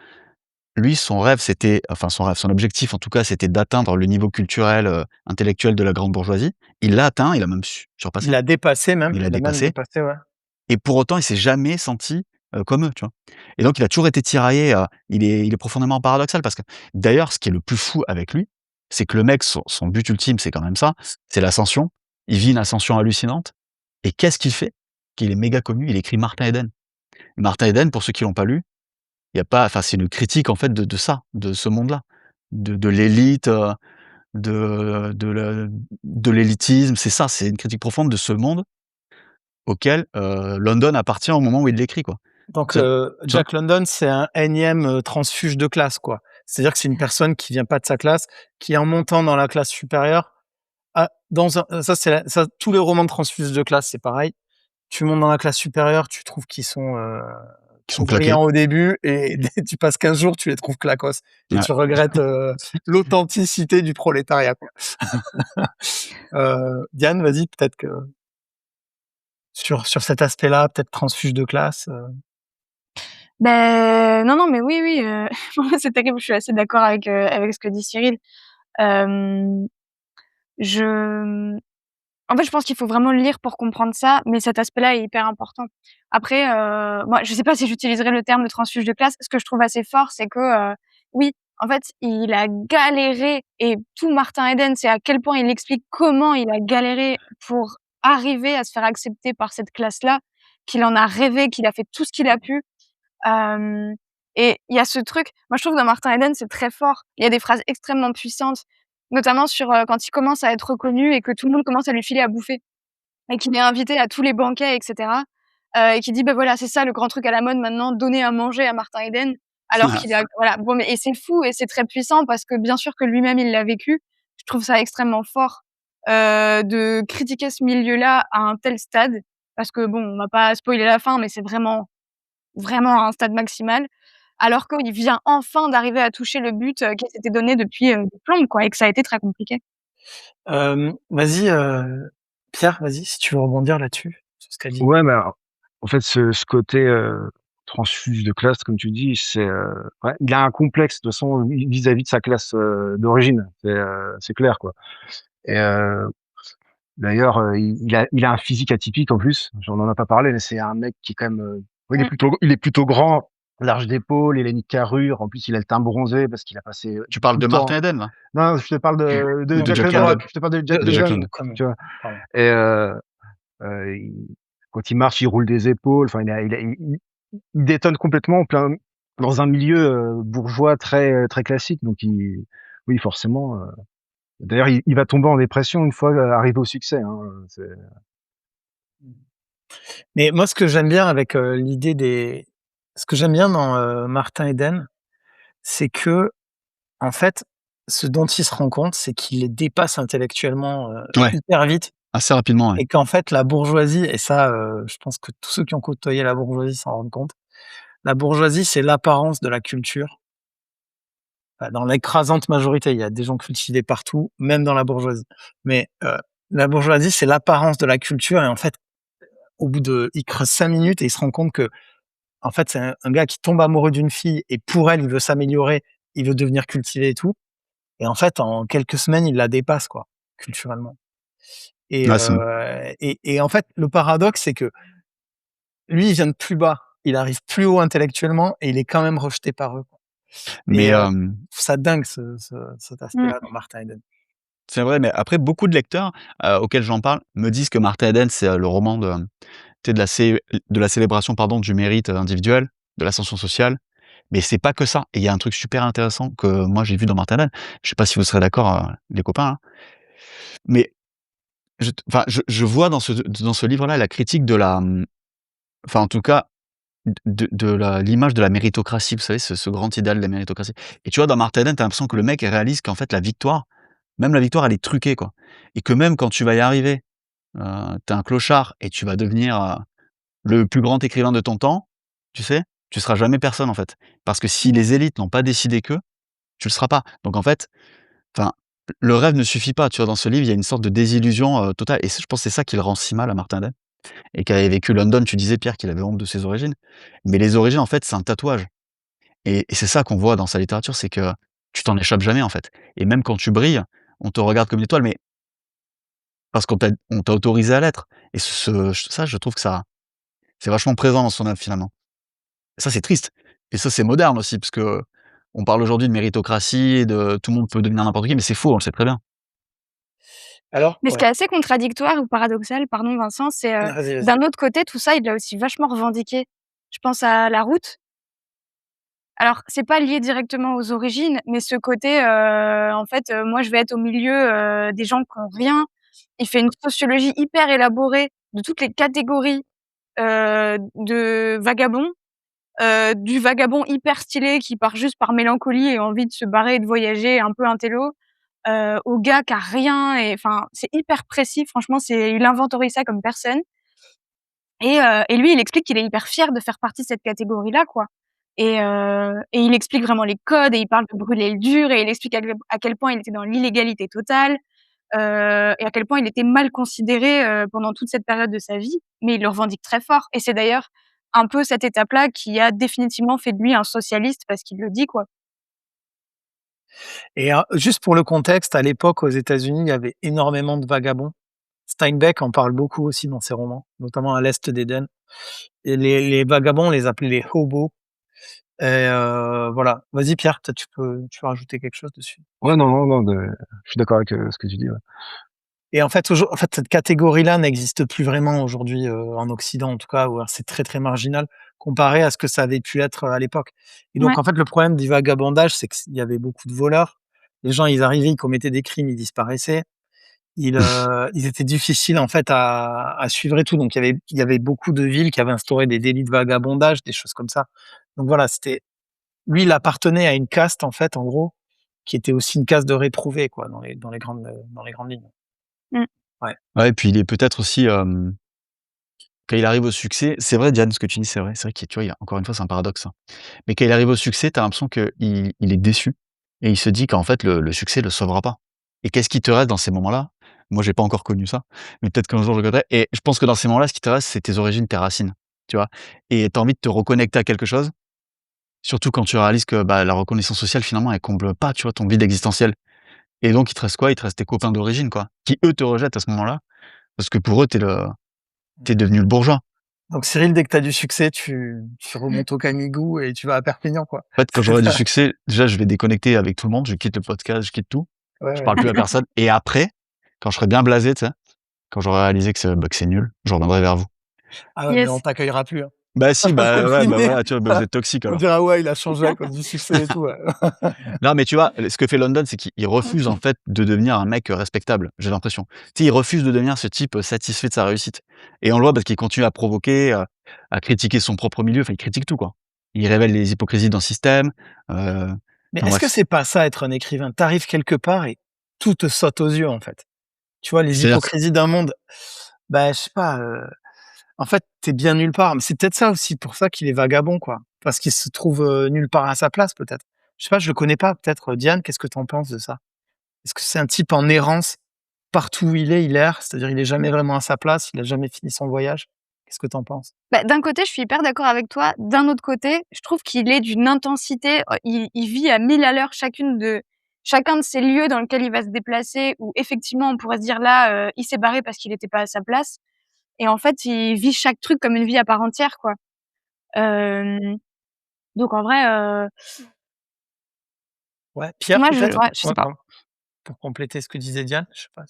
lui, son rêve, c'était enfin son rêve, son objectif en tout cas, c'était d'atteindre le niveau culturel, intellectuel de la grande bourgeoisie. Il l'a atteint, il a même surpassé, Il l'a dépassé même, il l'a il l'a même dépassé dépassé, ouais. et pour autant, il s'est jamais senti, comme eux, tu vois? Et donc il a toujours été tiraillé, il est profondément paradoxal parce que d'ailleurs, ce qui est le plus fou avec lui, c'est que le mec, son but ultime, c'est quand même ça, c'est l'ascension. Il vit une ascension hallucinante et qu'est-ce qu'il fait? Qu'il est méga connu, il écrit Martin Eden. Martin Eden, pour ceux qui l'ont pas lu, il y a pas enfin, c'est une critique en fait de ça, de ce monde-là, de l'élite, de l'élitisme, c'est ça, c'est une critique profonde de ce monde auquel, London appartient au moment où il l'écrit, quoi. Donc, C'est tu vois? Jack London, c'est un énième, transfuge de classe, quoi. C'est-à-dire que c'est une personne qui vient pas de sa classe, qui en montant dans la classe supérieure dans un ça c'est la ça tous les romans de transfuges de classe, c'est pareil. Tu montes dans la classe supérieure, tu trouves qu'ils sont, Qui sont trop claqués. brillants au début et tu passes 15 jours, tu les trouves claquos et Ouais. tu regrettes, l'authenticité du prolétariat, quoi. Diane, vas-y, peut-être que sur cet aspect-là, peut-être transfuge de classe, Non, non, mais oui, oui, pour moi, c'est terrible. Je suis assez d'accord avec ce que dit Cyril. Hem, je, En fait, je pense qu'il faut vraiment le lire pour comprendre ça, mais cet aspect-là est hyper important. Après, moi, je sais pas si j'utiliserais le terme de transfuge de classe. Ce que je trouve assez fort, c'est que, oui, en fait, il a galéré et tout Martin Eden, c'est à quel point il explique comment il a galéré pour arriver à se faire accepter par cette classe-là, qu'il en a rêvé, qu'il a fait tout ce qu'il a pu. Hem Et il y a ce truc, moi je trouve dans Martin Eden, c'est très fort. Il y a des phrases extrêmement puissantes, notamment sur, quand il commence à être reconnu et que tout le monde commence à lui filer à bouffer et qu'il est invité à tous les banquets et cetera, et qu'il dit: «Bah, voilà, c'est ça le grand truc à la mode maintenant, donner à manger à Martin Eden». Alors qu'il a voilà, bon, mais et c'est fou et c'est très puissant parce que bien sûr que lui-même il l'a vécu. Je trouve ça extrêmement fort, de critiquer ce milieu-là à un tel stade parce que bon, on va pas spoiler la fin, mais c'est vraiment vraiment à un stade maximal, alors qu'il vient enfin d'arriver à toucher le but, qu'il s'était donné depuis, des plombes quoi et que ça a été très compliqué. vas-y, Pierre, vas-y, si tu veux rebondir là-dessus, sur ce qu'a dit. Ouais, mais alors, en fait, ce côté, transfuge de classe, comme tu dis, ouais, il a un complexe de toute façon vis-à-vis de sa classe, d'origine. C'est clair, quoi. Et d'ailleurs, il a un physique atypique en plus. On en a pas parlé, mais c'est un mec qui est quand même, ouais, Mmh. il est plutôt grand, large d'épaules, il a une carrure. En plus, il a le teint bronzé parce qu'il a passé, Tu parles tout le de Martin temps. Eden, là? Non, je te parle Ou de de Jack Jack London. London? Je te parle de Jack De De Jack London, London. comme tu vois? pardon. Et il quand il marche, il roule des épaules. Enfin, il détonne complètement plein dans un milieu, bourgeois très classique. Donc oui, forcément, d'ailleurs, il va tomber en dépression une fois, arrivé au succès, hein, c'est Mais moi, ce que j'aime bien avec, ce que j'aime bien dans, Martin Eden, c'est que en fait, ce dont il se rend compte, c'est qu'il les dépasse intellectuellement, Ouais, hyper vite assez rapidement, ouais. et qu'en fait la bourgeoisie et ça, je pense que tous ceux qui ont côtoyé la bourgeoisie s'en rendent compte. La bourgeoisie, c'est l'apparence de la culture. Dans l'écrasante majorité, il y a des gens cultivés partout, même dans la bourgeoisie. Mais, la bourgeoisie, c'est l'apparence de la culture et en fait, au bout il creuse 5 minutes et il se rend compte que en fait, c'est un gars qui tombe amoureux d'une fille et pour elle, il veut s'améliorer, il veut devenir cultivé et tout et en fait, en quelques semaines, il la dépasse quoi, culturellement Ouais, c'est et en fait, le paradoxe, c'est que lui, il vient de plus bas, il arrive plus haut intellectuellement et il est quand même rejeté par eux, quoi mais et je trouve ça dingue cet Mmh. aspect-là dans Martin Eden. c'est vrai, mais après beaucoup de lecteurs, auxquels j'en parle, me disent que Martin Eden, c'est, le roman tu sais, de la célébration, pardon, du mérite, individuel, de l'ascension sociale, mais c'est pas que ça et il y a un truc super intéressant que moi j'ai vu dans Martin Eden. Je sais pas si vous serez d'accord, les copains, hein, mais je vois dans ce livre-là la critique de enfin en tout cas l'image de la méritocratie, vous savez, ce grand idéal de la méritocratie et tu vois, dans Martin Eden, tu as l'impression que le mec réalise qu'en fait la victoire, même la victoire, elle est truquée, quoi et que même quand tu vas y arriver, tu es un clochard et tu vas devenir, le plus grand écrivain de ton temps, tu sais, tu seras jamais personne, en fait. Parce que si les élites n'ont pas décidé qu'eux, tu le seras pas. Donc en fait, enfin, le rêve ne suffit pas, tu vois? Dans ce livre, il y a une sorte de désillusion, totale et je pense que c'est ça qui le rend si mal à Martin Eden et qui avait vécu London. Tu disais, Pierre, qu'il avait honte de ses origines, mais les origines, en fait, c'est un tatouage et c'est ça qu'on voit dans sa littérature, c'est que tu t'en échappes jamais, en fait et même quand tu brilles, on te regarde comme une étoile, mais parce qu'on t'a autorisé à l'être et ça, je trouve que ça c'est vachement présent dans son œuvre, finalement. Ça, c'est triste et ça, c'est moderne aussi parce qu'on parle aujourd'hui de méritocratie et de tout le monde peut devenir n'importe qui, mais c'est faux, on le sait très bien. Alors Mais ce qui ouais, est assez contradictoire ou paradoxal, pardon Vincent, c'est, vas-y, vas-y. d'un autre côté, tout ça, il l'a aussi vachement revendiqué. Je pense à La Route. Alors, c'est pas lié directement aux origines, mais ce côté, en fait, moi, je vais être au milieu, des gens qui ont rien. Il fait une sociologie hyper élaborée de toutes les catégories, de vagabonds, du vagabond hyper stylé qui part juste par mélancolie et envie de se barrer et de voyager, un peu intello, au gars qui a rien et enfin, c'est hyper précis, franchement, il inventorie ça comme personne et lui, il explique qu'il est hyper fier de faire partie de cette catégorie-là, quoi et il explique vraiment les codes et il parle de brûler le dur et il explique à quel point il était dans l'illégalité totale, et à quel point il était mal considéré, pendant toute cette période de sa vie, mais il le revendique très fort et c'est d'ailleurs un peu cette étape-là qui a définitivement fait de lui un socialiste parce qu'il le dit, quoi. Et juste pour le contexte, à l'époque, aux États-Unis, il y avait énormément de vagabonds. Steinbeck en parle beaucoup aussi dans ses romans, notamment à l'Est d'Éden et les vagabonds, on les appelait les hobos et voilà. Vas-y Pierre, peut-être tu peux rajouter quelque chose dessus? Ouais, non, non, non, je suis d'accord avec, ce que tu dis, ouais. Et en fait, cette catégorie-là n'existe plus vraiment aujourd'hui, en Occident en tout cas, ou alors c'est très, très marginal comparé à ce que ça avait pu être, à l'époque. Et Ouais. donc en fait, le problème du vagabondage, c'est qu'il y avait beaucoup de voleurs. Les gens, ils arrivaient, ils commettaient des crimes, ils disparaissaient. Ils étaient difficiles en fait à suivre et tout. Donc il y avait beaucoup de villes qui avaient instauré des délits de vagabondage, des choses comme ça. Donc voilà, lui, il appartenait à une caste en fait, en gros, qui était aussi une caste de réprouvés quoi, dans les grandes lignes. Mmh. Ouais. Ouais et puis il est peut-être aussi, quand il arrive au succès c'est vrai Diane, ce que tu dis, c'est vrai. C'est vrai qu'il tu vois, il y a encore une fois, c'est un paradoxe, hein. Mais quand il arrive au succès, tu as l'impression qu'il est déçu et il se dit qu'en fait le succès le sauvera pas. Et qu'est-ce qui te reste dans ces moments-là? Moi, j'ai pas encore connu ça, mais peut-être qu'un jour je le connaîtrai et je pense que dans ces moments-là, ce qui te reste, c'est tes origines, tes racines, tu vois? Et tu as envie de te reconnecter à quelque chose, surtout quand tu réalises que, bah, la reconnaissance sociale finalement elle comble pas, tu vois, ton vide existentiel. Et donc il te reste quoi? Il te reste tes copains d'origine, quoi, qui eux te rejettent à ce moment-là, parce que pour eux, tu devenu le bourgeois. Donc Cyril, dès que tu as du succès, tu remontes au Canigou et tu vas à Perpignan quoi. En fait, quand C'est j'aurai du ça? succès, déjà je vais déconnecter avec tout le monde, je quitte le podcast, je quitte tout, Ouais, je ouais. parle plus à personne et après, quand je serai bien blasé, tu sais, quand j'aurai réalisé que c'est nul, je reviendrai vers vous. Ah ouais, mais on Yes. t'accueillera plus, hein. Bah si, bah ouais, bah Terminé. voilà, tu vois, bah vous êtes toxique On alors. dira: «Ouais, il a changé à cause du succès et tout, ouais». Non, mais tu vois, ce que fait London, c'est qu'il refuse en fait de devenir un mec, respectable, j'ai l'impression. Tu sais, il refuse de devenir ce type, satisfait de sa réussite et on le voit parce qu'il continue à provoquer, à critiquer son propre milieu, enfin il critique tout, quoi. Il révèle les hypocrisies dans le système, Mais enfin est-ce que bref. c'est pas ça être un écrivain? Tu arrives quelque part et tout te saute aux yeux, en fait. Tu vois, les C'est-à-dire hypocrisies d'un monde, bah, je sais pas, en fait, tu es bien nulle part. Mais c'est peut-être ça aussi, pour ça qu'il est vagabond, quoi. Parce qu'il se trouve, nulle part à sa place, peut-être. Je sais pas, je le connais pas, peut-être, Diane, qu'est-ce que tu en penses de ça? Est-ce que c'est un type en errance? Partout où il erre, c'est-à-dire il est jamais vraiment à sa place, il a jamais fini son voyage? Qu'est-ce que tu en penses? Bah, d'un côté, je suis hyper d'accord avec toi. D'un autre côté, je trouve qu'il est d'une intensité, il vit à 1000 à l'heure chacun de ces lieux dans lequel il va se déplacer où effectivement on pourrait se dire là, il s'est barré parce qu'il était pas à sa place et en fait, il vit chaque truc comme une vie à part entière, quoi. Hem, donc en vrai, Ouais, Pierre, moi peut-être? ouais, je sais Ouais, pas. pardon, pour compléter ce que disait Diane, je sais pas,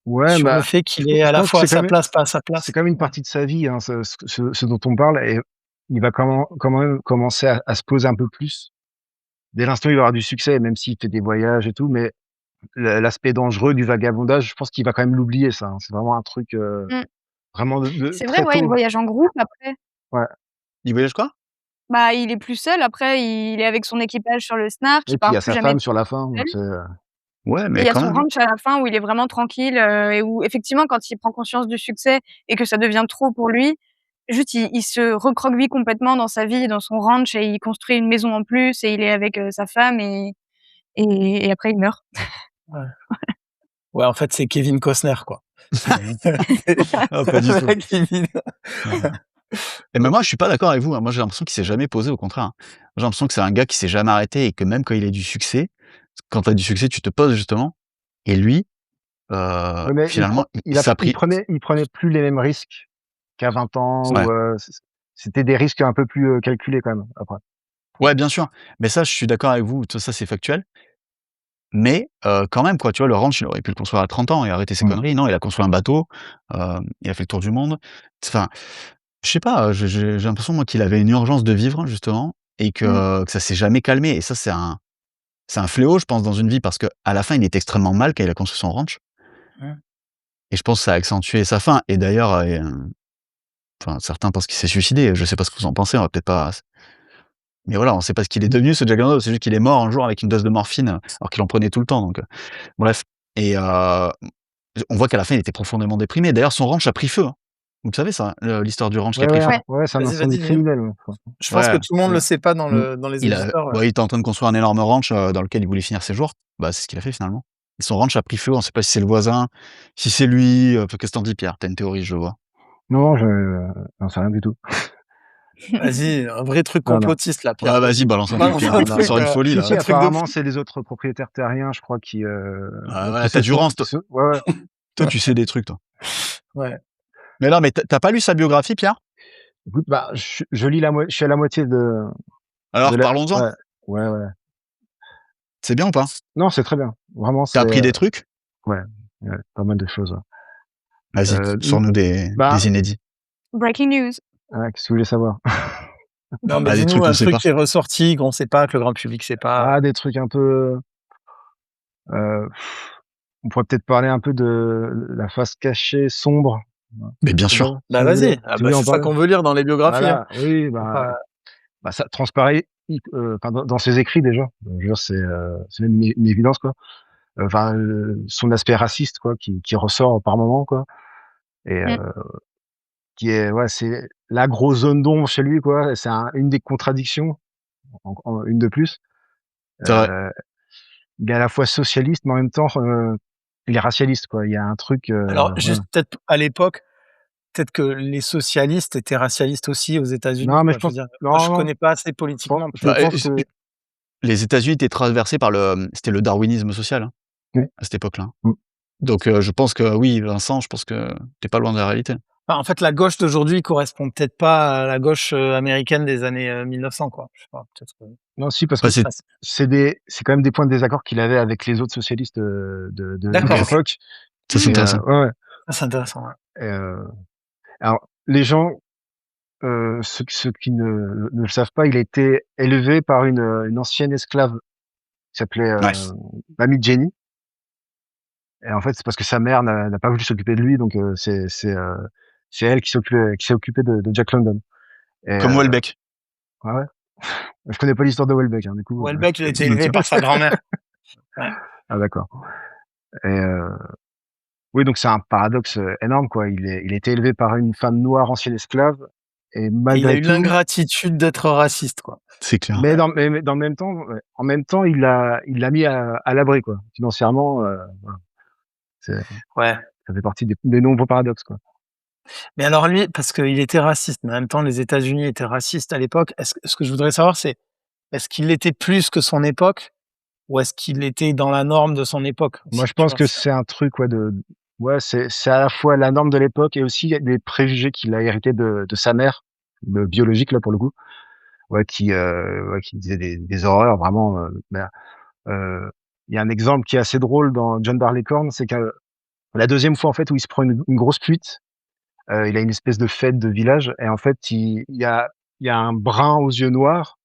Ouais, sur le bah, fait qu'il est je à la pense que fois à sa place, pas à sa c'est place. quand même une Ouais. partie de sa vie, hein, ce dont on parle et il va quand même commencer à se poser un peu plus. Dès l'instant où il va avoir du succès, même s'il fait des voyages et tout, mais l'aspect dangereux du vagabondage, je pense qu'il va quand même l'oublier ça, hein. C'est vraiment un truc, Mmh. vraiment de C'est vrai, très ouais, il tôt. voyage en groupe après. Ouais il voyage quoi? Bah, il est plus seul après, il est avec son équipage sur le Snark, et il puis il y part a plus sa jamais femme tout sur la fin, seul. donc c'est, Ouais, Et il mais y a quand son même. ranch à la fin où il est vraiment tranquille, et où effectivement quand il prend conscience du succès et que ça devient trop pour lui, juste il se recroqueville complètement dans sa vie, dans son ranch et il construit une maison en plus et il est avec, sa femme et après il meurt. Ouais. Ouais, en fait, c'est Kevin Costner, quoi. Ah, pas du C'est tout. vrai Kevin. Et mais OK. moi, je suis pas d'accord avec vous, hein. Moi, j'ai l'impression qu'il s'est jamais posé, au contraire, hein. J'ai l'impression que c'est un gars qui s'est jamais arrêté et que même quand il a du succès, quand tu as du succès, tu te poses justement et lui, Ouais, mais finalement, il s'est pris il prenait plus les mêmes risques qu'à 20 ans ouais, ou, c'était des risques un peu plus, calculés quand même, après. ouais, bien sûr, mais ça, je suis d'accord avec vous, tout ça, c'est factuel, mais quand même, quoi, tu vois, le ranch, il aurait pu le construire à 30 ans et arrêter ses Mmh. conneries. Non, il a construit un bateau, il a fait le tour du monde. Enfin, je sais pas, j'ai l'impression, moi, qu'il avait une urgence de vivre, justement et Mmh. que ça s'est jamais calmé et ça, c'est un fléau, je pense, dans une vie parce qu'à la fin, il était extrêmement mal quand il a construit son ranch Mmh. et je pense que ça a accentué sa fin et d'ailleurs, enfin, certains pensent qu'il s'est suicidé. Je sais pas ce que vous en pensez, on va peut-être pas mais voilà, on sait pas ce qu'il est devenu ce Jack London, c'est juste qu'il est mort un jour avec une dose de morphine, alors qu'il en prenait tout le temps donc bref et on voit qu'à la fin, il était profondément déprimé. D'ailleurs, son ranch a pris feu, hein. Vous savez ça, l'histoire du ranch qui a Ouais, pris ouais, feu? Ouais. ouais, c'est un Vas-y, incendie vas-y, dis-nous. criminel, ouais, enfin. Je pense que Ouais, tout le monde le Ouais. sait pas dans Mmh. dans les il a auditeurs, bah, il était en train de construire un énorme ranch, dans lequel il voulait finir ses jours. Bah, c'est ce qu'il a fait finalement et son ranch a pris feu, on sait pas si c'est le voisin, si c'est lui, qu'est-ce que tu en dis Pierre? Tu as une théorie, je vois. Non, non, j'en sais rien du tout. Vas-y, un vrai truc Non, non. complotiste là, Pierre, Ouais, vas-y, vas-y. balance un truc, Balance Pierre, un Non, non. truc, sors une folie Si, là. si, un truc de apparemment, fou. c'est les autres propriétaires terriens, je crois, Ah, qui voilà, tu se as du sont rance qui toi. se ouais, ouais. Toi, tu sais des trucs toi. Ouais. Mais non, mais tu as pas lu sa biographie, Pierre? Écoute, bah, je lis je suis à la moitié de Alors la parlons-en. ouais, ouais, ouais. C'est bien ou pas? Non, c'est très bien. Vraiment, Tu as c'est, appris des trucs? ouais, ouais, pas mal de choses, ouais. Vas-y, Mmh, sors-nous bah, des inédits. Breaking news. ouais, qu'est-ce que vous voulez savoir? Non, mais Ah, des dis-nous trucs qu'on un sait truc pas. qui est ressorti, qu'on sait pas, que le grand public sait pas. Ah, des trucs un peu, heu, on pourrait peut-être parler un peu de la face cachée sombre. Mais bien Je sais pas sûr. Bah, si vous voulez vas-y, ah si vous bah, voulez en c'est ça parler? qu'on veut lire dans les biographies, hein. Voilà, oui, Faut pas bah, ça transparaît enfin, dans ses écrits déjà. Je veux dire, c'est même une évidence, quoi. Enfin, son aspect raciste, quoi, qui ressort par moments, quoi et Mmh. qui est ouais, c'est la grosse zone d'ombre chez lui, quoi et c'est une des contradictions, une de plus. C'est vrai. Heu, il est à la fois socialiste, mais en même temps, il est racialiste, quoi. Il y a un truc, alors voilà. juste peut-être à l'époque, peut-être que les socialistes étaient racialistes aussi aux États-Unis, Non, mais quoi. je Je veux pense dire, moi je non, non, connais pas assez politiquement, je peut-être. Bah, pense que les États-Unis étaient traversés par c'était le darwinisme social, hein, oui. à cette époque-là, hein. Mmh. Donc je pense que oui, Vincent, je pense que tu es pas loin de la réalité. Enfin, en fait, la gauche d'aujourd'hui correspond peut-être pas à la gauche, américaine des années, 1900, quoi. Je sais pas, peut-être que Non, si, parce Bah, que c'est ah c c'est quand même des points de désaccord qu'il avait avec les autres socialistes, de d'accord, OK. OK, l'époque ça c'est et intéressant. ouais, ouais Ça, c'est intéressant, ouais. et alors les gens, ceux qui ne le savent pas, il a été élevé par une ancienne esclave qui s'appelait, Ouais. Mamie Jenny et en fait, c'est parce que sa mère n'a pas voulu s'occuper de lui donc c'est elle qui s'est occupée de Jack London et Comme Houellebecq. ouais, ouais. Je connais pas l'histoire de Welbeck, hein, du coup, Houellebecq, il a été Bien élevé sûr. par sa grand-mère. Ouais. ah d'accord et oui, donc c'est un paradoxe, énorme, quoi. Il a été élevé par une femme noire ancienne esclave et Et il a malgré eu tout l'ingratitude d'être raciste, quoi. C'est clair. mais Ouais. dans le même temps, ouais, en même temps, il l'a mis à l'abri, quoi. Financièrement, voilà, c'est Ouais. ça fait partie des nombreux paradoxes, quoi. Mais alors lui, parce qu'il était raciste, mais en même temps, les États-Unis étaient racistes à l'époque. Ce que je voudrais savoir, c'est, est-ce qu'il l'était plus que son époque ou est-ce qu'il était dans la norme de son époque Moi, aussi, je tu pense vois? que c'est un truc, ouais, ouais, c'est à la fois la norme de l'époque et aussi des préjugés qu'il a hérités de sa mère, biologique, là, pour le coup, ouais, ouais, qui disait des horreurs vraiment, Heu, il y a un exemple qui est assez drôle dans John Barleycorn, c'est que la deuxième fois, en fait, où il se prend une grosse pluie, il a une espèce de fête de village et en fait, il y a un brun aux yeux noirs,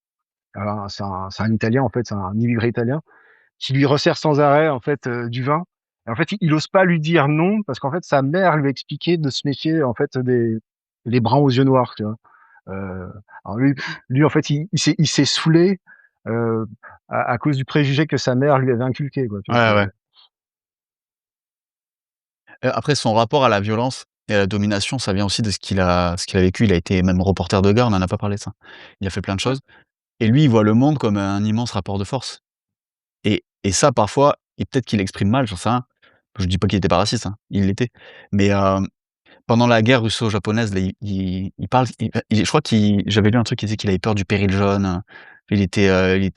alors c'est un Italien, en fait, c'est un immigré italien, qui lui resserre sans arrêt, en fait, du vin et en fait, il ose pas lui dire non parce qu'en fait, sa mère lui a expliqué de se méfier, en fait, des bruns aux yeux noirs, tu vois? Heu, alors lui, en fait, il s'est saoulé, heu, à cause du préjugé que sa mère lui avait inculqué, quoi, tu vois? Ouais, ouais. Après son rapport à la violence et à la domination, ça vient aussi de ce qu'il a vécu. Il a été même reporter de guerre, on en a pas parlé de ça. Il a fait plein de Mmh. choses et lui, il voit le monde comme un immense rapport de force et ça parfois, et peut-être qu'il l'exprime mal, j'en sais rien. Je dis pas qu'il était pas raciste, hein, il l'était. Mais, pendant la guerre russo-japonaise, là, il parle, je crois j'avais lu un truc qui disait qu'il avait peur du péril jaune, il était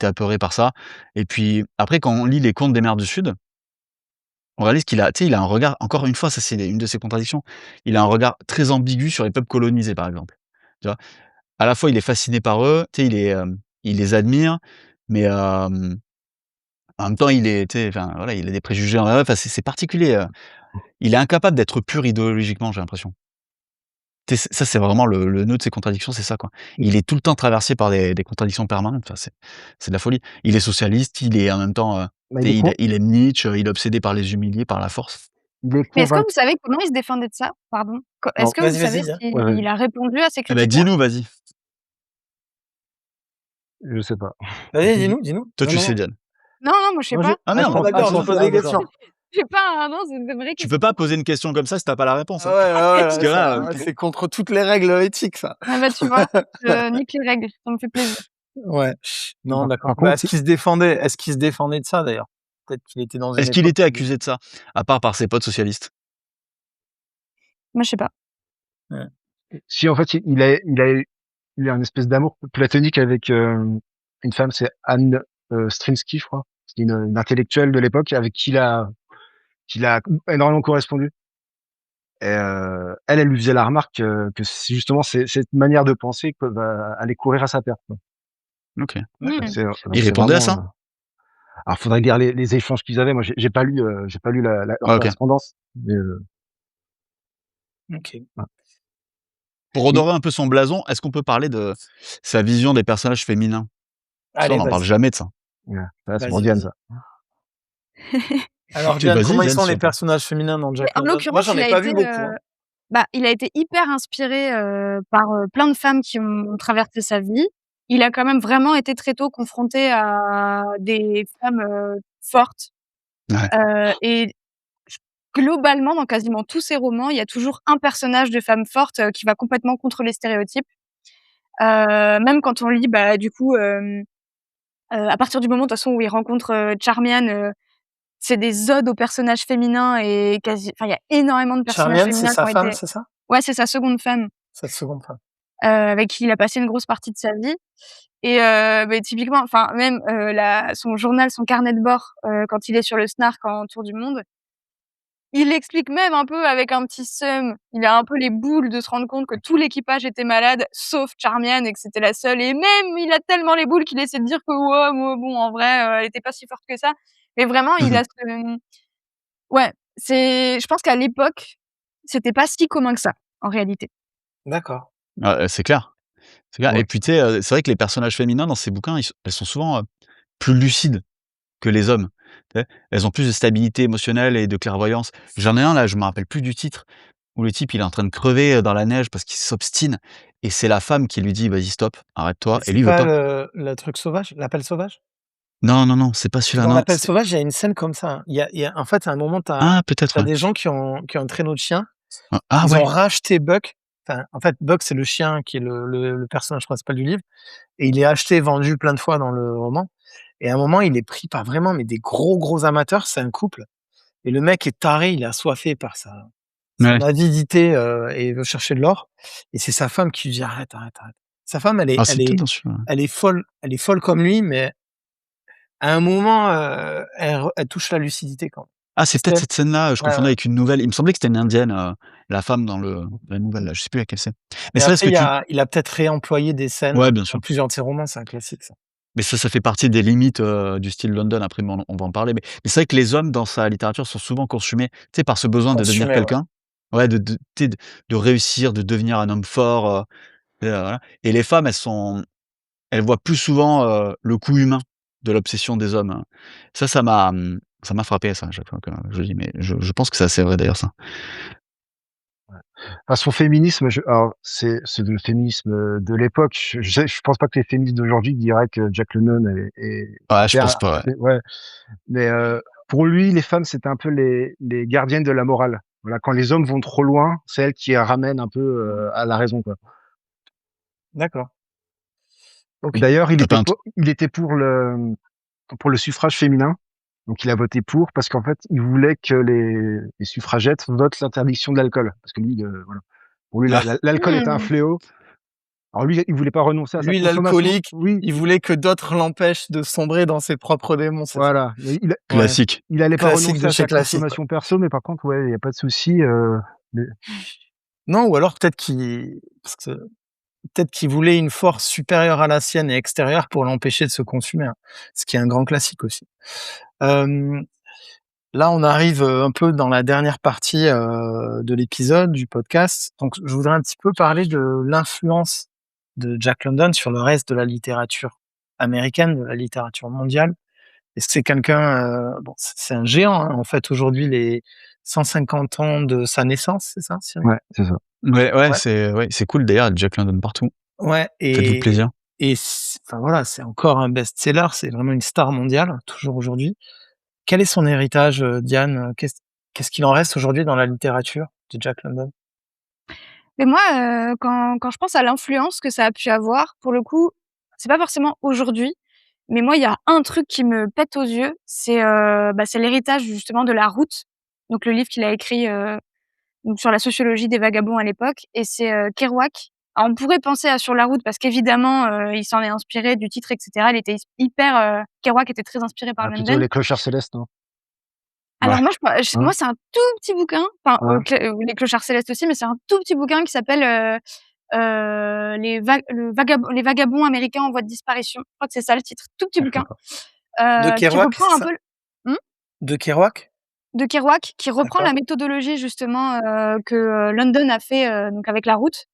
apeuré par ça et puis après quand on lit les contes des mers du Sud, on réalise qu'il a tu sais, il a un regard encore une fois, ça c'est une de ses contradictions, il a un regard très ambigu sur les peuples colonisés, par exemple. Tu vois? À la fois, il est fasciné par eux, tu sais, il les admire, mais, en même temps, il est tu sais, enfin, voilà, il a des préjugés envers eux, enfin, c'est particulier, il est incapable d'être pur idéologiquement, j'ai l'impression. Tu sais, ça, c'est vraiment le nœud de ses contradictions, c'est ça, quoi. Il est tout le temps traversé par des contradictions permanentes, enfin, c'est de la folie. Il est socialiste, il est en même temps, Bah, tu sais, il aime Nietzsche, il est obsédé par les humiliés, par la force. il est Mais est-ce que convaincu. vous savez comment il se défendait de ça? Pardon. Est-ce Non, que vous Vas-y, savez vas-y, hein. ouais, s'il a répondu à ces Eh bah, critiques-là? dis-nous, vas-y. je sais pas. Vas-y, Je dis-nous, dis-nous. Toi, non, tu sais, non, Diane. Non, non, moi je sais moi, pas. Ah Ah, merde! d'accord, je attends, pose des attends, questions. attends. J'ai pas non, c'est une vraie Tu question. peux pas poser une question comme ça si tu as pas la réponse, Ah hein. ouais, ouais, ouais, Parce que là, là, c'est contre toutes les règles éthiques, ça. Ah bah, tu vois? Je nique les règles, ça me fait plaisir. Ouais. Non, d'accord. Par Bah, contre, est-ce qu'il se défendait de ça, d'ailleurs? Peut-être qu'il était dans une est-ce qu'il époque était où accusé de ça? À part par ses potes socialistes? Moi, je sais pas. ouais. si en fait il a eu un espèce d'amour platonique avec une femme, c'est Anne Strinsky, je crois. C'est une intellectuelle de l'époque avec qui il a énormément correspondu. Et elle lui faisait la remarque que c'est justement cette manière de penser que va aller courir à sa perte, quoi. OK. Mmh. Il C'est répondait à vraiment. ça? Alors faudrait lire les échanges qu'ils avaient. Moi, j'ai pas lu leur Ah OK. correspondance. Mais, OK. ouais. Pour redorer un peu son blason, est-ce qu'on peut parler de sa vision des personnages féminins? Ça, on Allez, n'en parle vas-y. jamais de ça. Ouais, ça, c'est pour Vas-y, Diane, vas-y. ça. Alors, Tu Diane, vas-y, comment ils Diane, sont si les on peut. personnages féminins dans Mais Jack en London? Moi, l'occurrence, j'en ai pas vu beaucoup, hein. il a été hyper inspiré, par, plein de femmes qui ont traversé sa vie. Il a quand même vraiment été très tôt confronté à des femmes, fortes, Ouais. et globalement, dans quasiment tous ses romans, il y a toujours un personnage de femme forte, qui va complètement contre les stéréotypes. Même quand on lit, bah, du coup, à partir du moment, de toute façon, où il rencontre, Charmian, c'est des odes aux personnages féminins et il y a énormément de personnages Charmian, c'est féminins qui sa ont femme, été c'est ça? ouais, c'est sa seconde femme, Sa seconde femme. avec qui il a passé une grosse partie de sa vie et beh, typiquement, enfin, même, la son journal, son carnet de bord, quand il est sur le Snark en tour du monde, il explique même un peu avec un petit seum. Il a un peu les boules de se rendre compte que tout l'équipage était malade, sauf Charmian et que c'était la seule et même il a tellement les boules qu'il essaie de dire que: «Ouais, moi, bon, en vrai, elle était pas si forte que ça». Mais vraiment, il Mmh. a ce ouais, je pense qu'à l'époque, c'était pas si commun que ça, en réalité. D'accord. Ouais, c'est clair, c'est clair et Ouais. puis tu sais, c'est vrai que les personnages féminins dans ces bouquins, elles sont souvent, plus lucides que les hommes. Tu sais? Elles ont plus de stabilité émotionnelle et de clairvoyance. J'en ai un là, je me rappelle plus du titre, où le type il est en train de crever, dans la neige parce qu'il s'obstine et c'est la femme qui lui dit: «Vas-y stop, arrête-toi» et C'est lui il veut pas pas. le truc sauvage? L'appel sauvage? Non, non, non, c'est pas celui-là, Dans non, l'appel sauvage, il y a une scène comme ça, hein. Il y a en fait, à un moment, tu as peut-être, ouais. des gens qui ont un traîneau de chiens. Ah Ils ont ouais! racheté Buck. Enfin, en fait, Buck, c'est le chien qui est le personnage principal du livre et il est acheté, vendu plein de fois dans le roman et à un moment, il est pris par vraiment, mais des gros, gros amateurs. C'est un couple et le mec est taré, il est assoiffé par son Ouais. avidité, et il veut chercher de l'or et c'est sa femme qui lui dit: «Arrête, arrête, arrête». Sa femme, Ah, c'est peut-être dans celui-là. elle est folle comme lui, mais à un moment, elle touche la lucidité quand même. Ah, c'est peut-être C'est cette scène-là, je Ouais, confondais ouais. avec une nouvelle. Il me semblait que c'était une indienne, la femme dans la nouvelle là, je sais plus laquelle c'est. Mais Mais c'est vrai ce après, que tu il a peut-être réemployé des ouais, scènes bien dans sûr. plusieurs de ses romans, c'est un classique ça. Mais ça fait partie des limites, du style London après, mais on va en parler. Mais c'est vrai que les hommes dans sa littérature sont souvent consumés, tu sais, par ce besoin de devenir Consumé, ouais. quelqu'un. Ouais, tu sais, de réussir, de devenir un homme fort, voilà et les femmes, elles voient plus souvent, le coût humain de l'obsession des hommes, hein. Ça m'a frappé ça à chaque fois que je lis, mais je pense que c'est assez vrai d'ailleurs ça. Enfin, son féminisme, alors c'est le féminisme de l'époque. Je pense pas que les féministes d'aujourd'hui diraient que Jack London Ouais, je était pense pas, ouais. ouais, mais pour lui, les femmes, c'était un peu les gardiennes de la morale. Voilà, quand les hommes vont trop loin, c'est elles qui ramènent un peu à la raison, quoi. D'accord. Et OK. d'ailleurs, Tu pas un il était pour le suffrage féminin. Donc il a voté pour parce qu'en fait, il voulait que les suffragettes votent l'interdiction de l'alcool. Parce que lui, voilà. Pour lui, Ah, l'alcool était un Mmh. fléau. Alors lui, il voulait pas renoncer à sa Lui, consommation. l'alcoolique, Oui, il voulait que d'autres l'empêchent de sombrer dans ses propres démons, c'est ça? voilà. Ouais, classique. Il allait pas classique renoncer de à chez sa classique, quoi. consommation perso, mais par contre, ouais, il y a pas de souci. Mais- Non, ou alors peut-être qu'il voulait une force supérieure à la sienne et extérieure pour l'empêcher de se consumer, hein, ce qui est un grand classique aussi. Hem, Là, on arrive, un peu dans la dernière partie, de l'épisode, du podcast. Donc je voudrais un petit peu parler de l'influence de Jack London sur le reste de la littérature américaine, de la littérature mondiale. Est-ce que c'est quelqu'un, bon, c'est un géant, hein, en fait, aujourd'hui, les 150 ans de sa naissance, c'est ça, Cyril? Ouais, c'est ça. Ouais, Ouais, c'est cool d'ailleurs, Jack London partout. ouais Faites-vous et plaisir. enfin, voilà, c'est encore un best-seller, c'est vraiment une star mondiale, toujours aujourd'hui. Quel est son héritage, Diane? Qu'est-ce qu'il en reste aujourd'hui dans la littérature de Jack London? Mais moi, quand je pense à l'influence que ça a pu avoir, pour le coup, c'est pas forcément aujourd'hui, mais moi, il y a un truc qui me pète aux yeux, c'est l'héritage justement de La Route, donc le livre qu'il a écrit, donc sur la sociologie des vagabonds à l'époque et c'est, Kerouac. Alors on pourrait penser à Sur la route parce qu'évidemment, il s'en est inspiré du titre et cetera. Il était hyper, Kerouac était très inspiré par Ah, plutôt London. les clochards célestes, non? Alors Ouais. moi moi Hein? c'est un tout petit bouquin, enfin, Ouais. Les Clochards célestes aussi, mais c'est un tout petit bouquin qui s'appelle, Les vagabonds américains en voie de disparition. Je crois que c'est ça le titre, tout petit Ah, je connais bouquin, pas. De qui Kerouac, reprend c'est un ça? peu l mmh? De Kerouac? De Kerouac, qui reprend la D'accord. méthodologie justement, que, London a fait, donc avec La Route,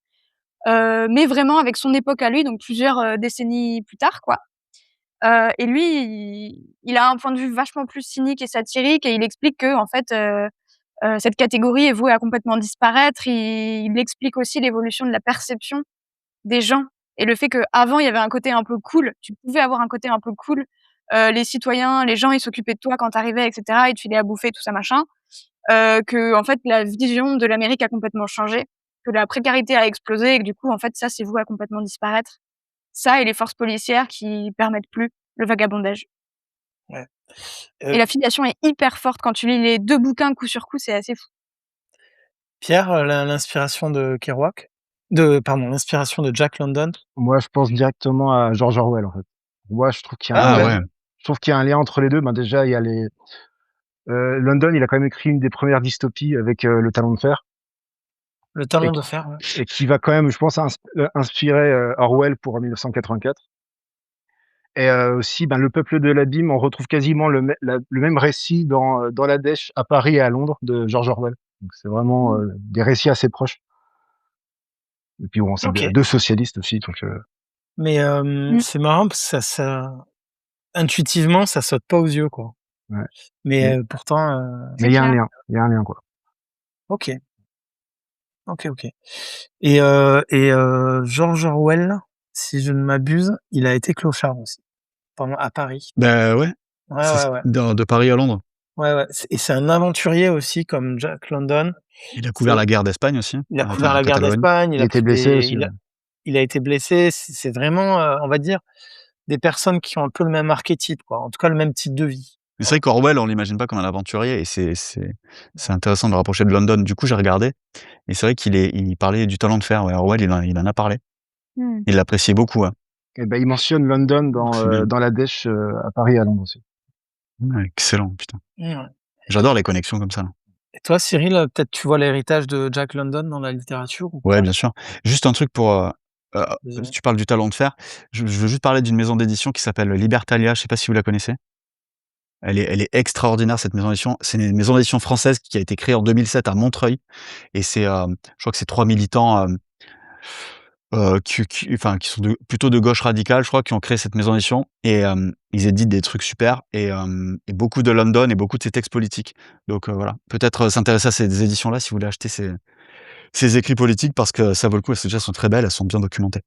mais vraiment avec son époque à lui, donc plusieurs, décennies plus tard, quoi. Et lui, il a un point de vue vachement plus cynique et satirique et il explique qu'en fait, cette catégorie est vouée à complètement disparaître. Il explique aussi l'évolution de la perception des gens et le fait qu'avant, il y avait un côté un peu cool. Tu pouvais avoir un côté un peu cool. Les citoyens, les gens, ils s'occupaient de toi quand tu arrivais et cetera. Ils te filaient à bouffer, tout ça, machin. En fait, la vision de l'Amérique a complètement changé, que la précarité a explosé et que du coup, en fait, ça, c'est voué à complètement disparaître. Ça et les forces policières qui permettent plus le vagabondage. Ouais. Et la filiation est hyper forte quand tu lis les 2 bouquins coup sur coup, c'est assez fou. Pierre, l'inspiration de Kerouac? L'inspiration de Jack London? Moi, je pense directement à George Orwell, en fait. Moi, je trouve qu'il y a un Ah Ah ouais? lien. ouais. Je trouve qu'il y a un lien entre les deux. Ben déjà, il y a London, il a quand même écrit une des premières dystopies avec Le Talon de Fer, Le et talent de qui, fer, ouais. et qui va quand même, je pense, inspirer Orwell pour 1984. Et aussi, ben, Le Peuple de l'Abîme, on retrouve quasiment le même récit dans La Dèche à Paris et à Londres de George Orwell. Donc c'est vraiment Mmh. des récits assez proches. Et puis bon, c'est OK. deux socialistes aussi, donc Mais Mmh. c'est marrant parce que ça intuitivement, ça saute pas aux yeux, quoi. ouais. Mais Mais pourtant, mais C'est il y a un clair. lien, il y a un lien, quoi. OK. OK, OK. George Orwell, si je ne m'abuse, il a été clochard aussi, pendant à Paris. Bah ouais, Ouais, c'est ouais, ç ouais. de Paris à Londres. Ouais, ouais, c'est un aventurier aussi comme Jack London. Il a couvert C'est la guerre d'Espagne aussi, Il a enfin couvert en la guerre Catalogne. d'Espagne, il Il a était pris blessé des aussi, ouais. il a été blessé. C'est vraiment, on va dire, des personnes qui ont un peu le même archétype, quoi, en tout cas le même type de vie. Mais c'est Voilà. vrai qu'Orwell, on l'imagine pas comme un aventurier et c'est intéressant de le rapprocher de London. Du coup, j'ai regardé et c'est vrai il parlait du talent de fer, ouais, Orwell, il en a parlé. Mmh. Il l'appréciait beaucoup, ouais, Et ben, il mentionne London donc c'est bien. dans La Dèche à Paris et à Londres aussi. Ouais, excellent, putain. Ouais. J'adore les connexions comme ça, là. Et toi, Cyril, peut-être tu vois l'héritage de Jack London dans la littérature ou Ouais, pas? bien sûr. Juste un truc pour, heu, Dis-moi. tu parles du talent de fer. Je veux juste parler d'une maison d'édition qui s'appelle Libertalia, je sais pas si vous la connaissez? Elle est extraordinaire cette maison d'édition. C'est une maison d'édition française qui a été créée en 2007 à Montreuil et je crois que c'est 3 militants, qui sont plutôt de gauche radicale, je crois, qui ont créé cette maison d'édition et ils éditent des trucs super et beaucoup de London et beaucoup de ses textes politiques. Donc voilà, peut-être, s'intéresser à ces éditions-là si vous voulez acheter ces écrits politiques parce que ça vaut le coup. Elles sont très belles, elles sont bien documentées.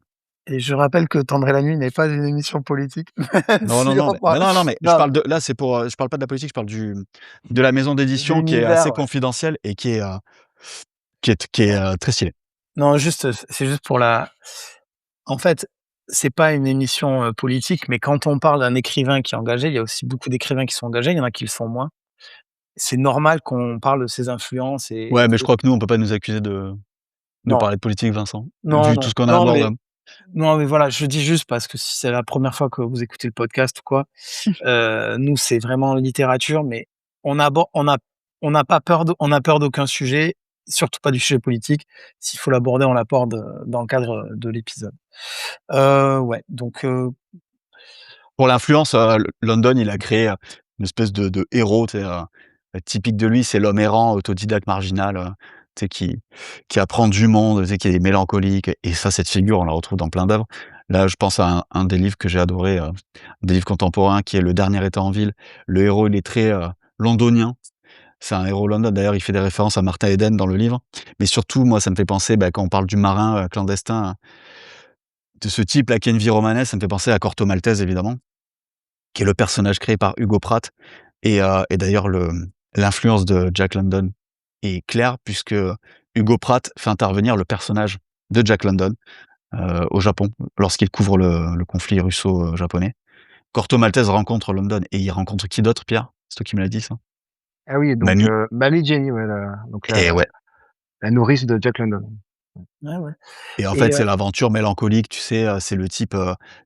Et je rappelle que Tendre et la nuit n'est pas une émission politique, même Non, non, si non, on mais parle je non, parle de là, c'est pour, je parle pas de la politique, je parle de la maison d'édition qui est l'univers, assez ouais. confidentielle et qui est, Ouais. très stylée. Non, juste, c'est juste pour la en fait, c'est pas une émission, politique, mais quand on parle d'un écrivain qui est engagé, il y a aussi beaucoup d'écrivains qui sont engagés, il y en a qui le sont moins. C'est normal qu'on parle de ses influences Ouais, et mais je crois que nous, on peut pas nous accuser de non, parler de politique, Vincent, non, vu tout non, ce qu'on non, aborde, mais non, mais voilà, je dis juste parce que si c'est la première fois que vous écoutez le podcast ou quoi, nous, c'est vraiment littérature, mais on aborde on a peur d'aucun sujet, surtout pas du sujet politique. S'il faut l'aborder, on l'aborde, dans le cadre, de l'épisode. Ouais, donc Pour l'influence, London, il a créé, une espèce de héros, tu sais, typique de lui, c'est l'homme errant, autodidacte, marginal, tu sais, qui apprend du monde, tu sais, qui est mélancolique et ça, cette figure, on la retrouve dans plein d'œuvres. Là, je pense à un des livres que j'ai adoré, des livres contemporains qui est Le dernier état en ville. Le héros, il est très, londonien. C'est un héros London, d'ailleurs, il fait des références à Martin Eden dans le livre. Mais surtout, moi, ça me fait penser, bah, quand on parle du marin, clandestin, de ce type-là, Kenvi Romanes, ça me fait penser à Corto Maltese, évidemment, qui est le personnage créé par Hugo Pratt et d'ailleurs l'influence de Jack London est claire puisque Hugo Pratt fait intervenir le personnage de Jack London, au Japon lorsqu'il couvre le conflit russo-japonais. Corto Maltese rencontre London et il rencontre qui d'autre, Pierre? C'est toi qui me l'as dit ça? Ah oui, donc Mamie. Mamie Jenny, ouais, donc Et ouais. la nourrice de Jack London. ouais, ouais Et en et fait, c'est l'aventure mélancolique, tu sais, c'est le type, tu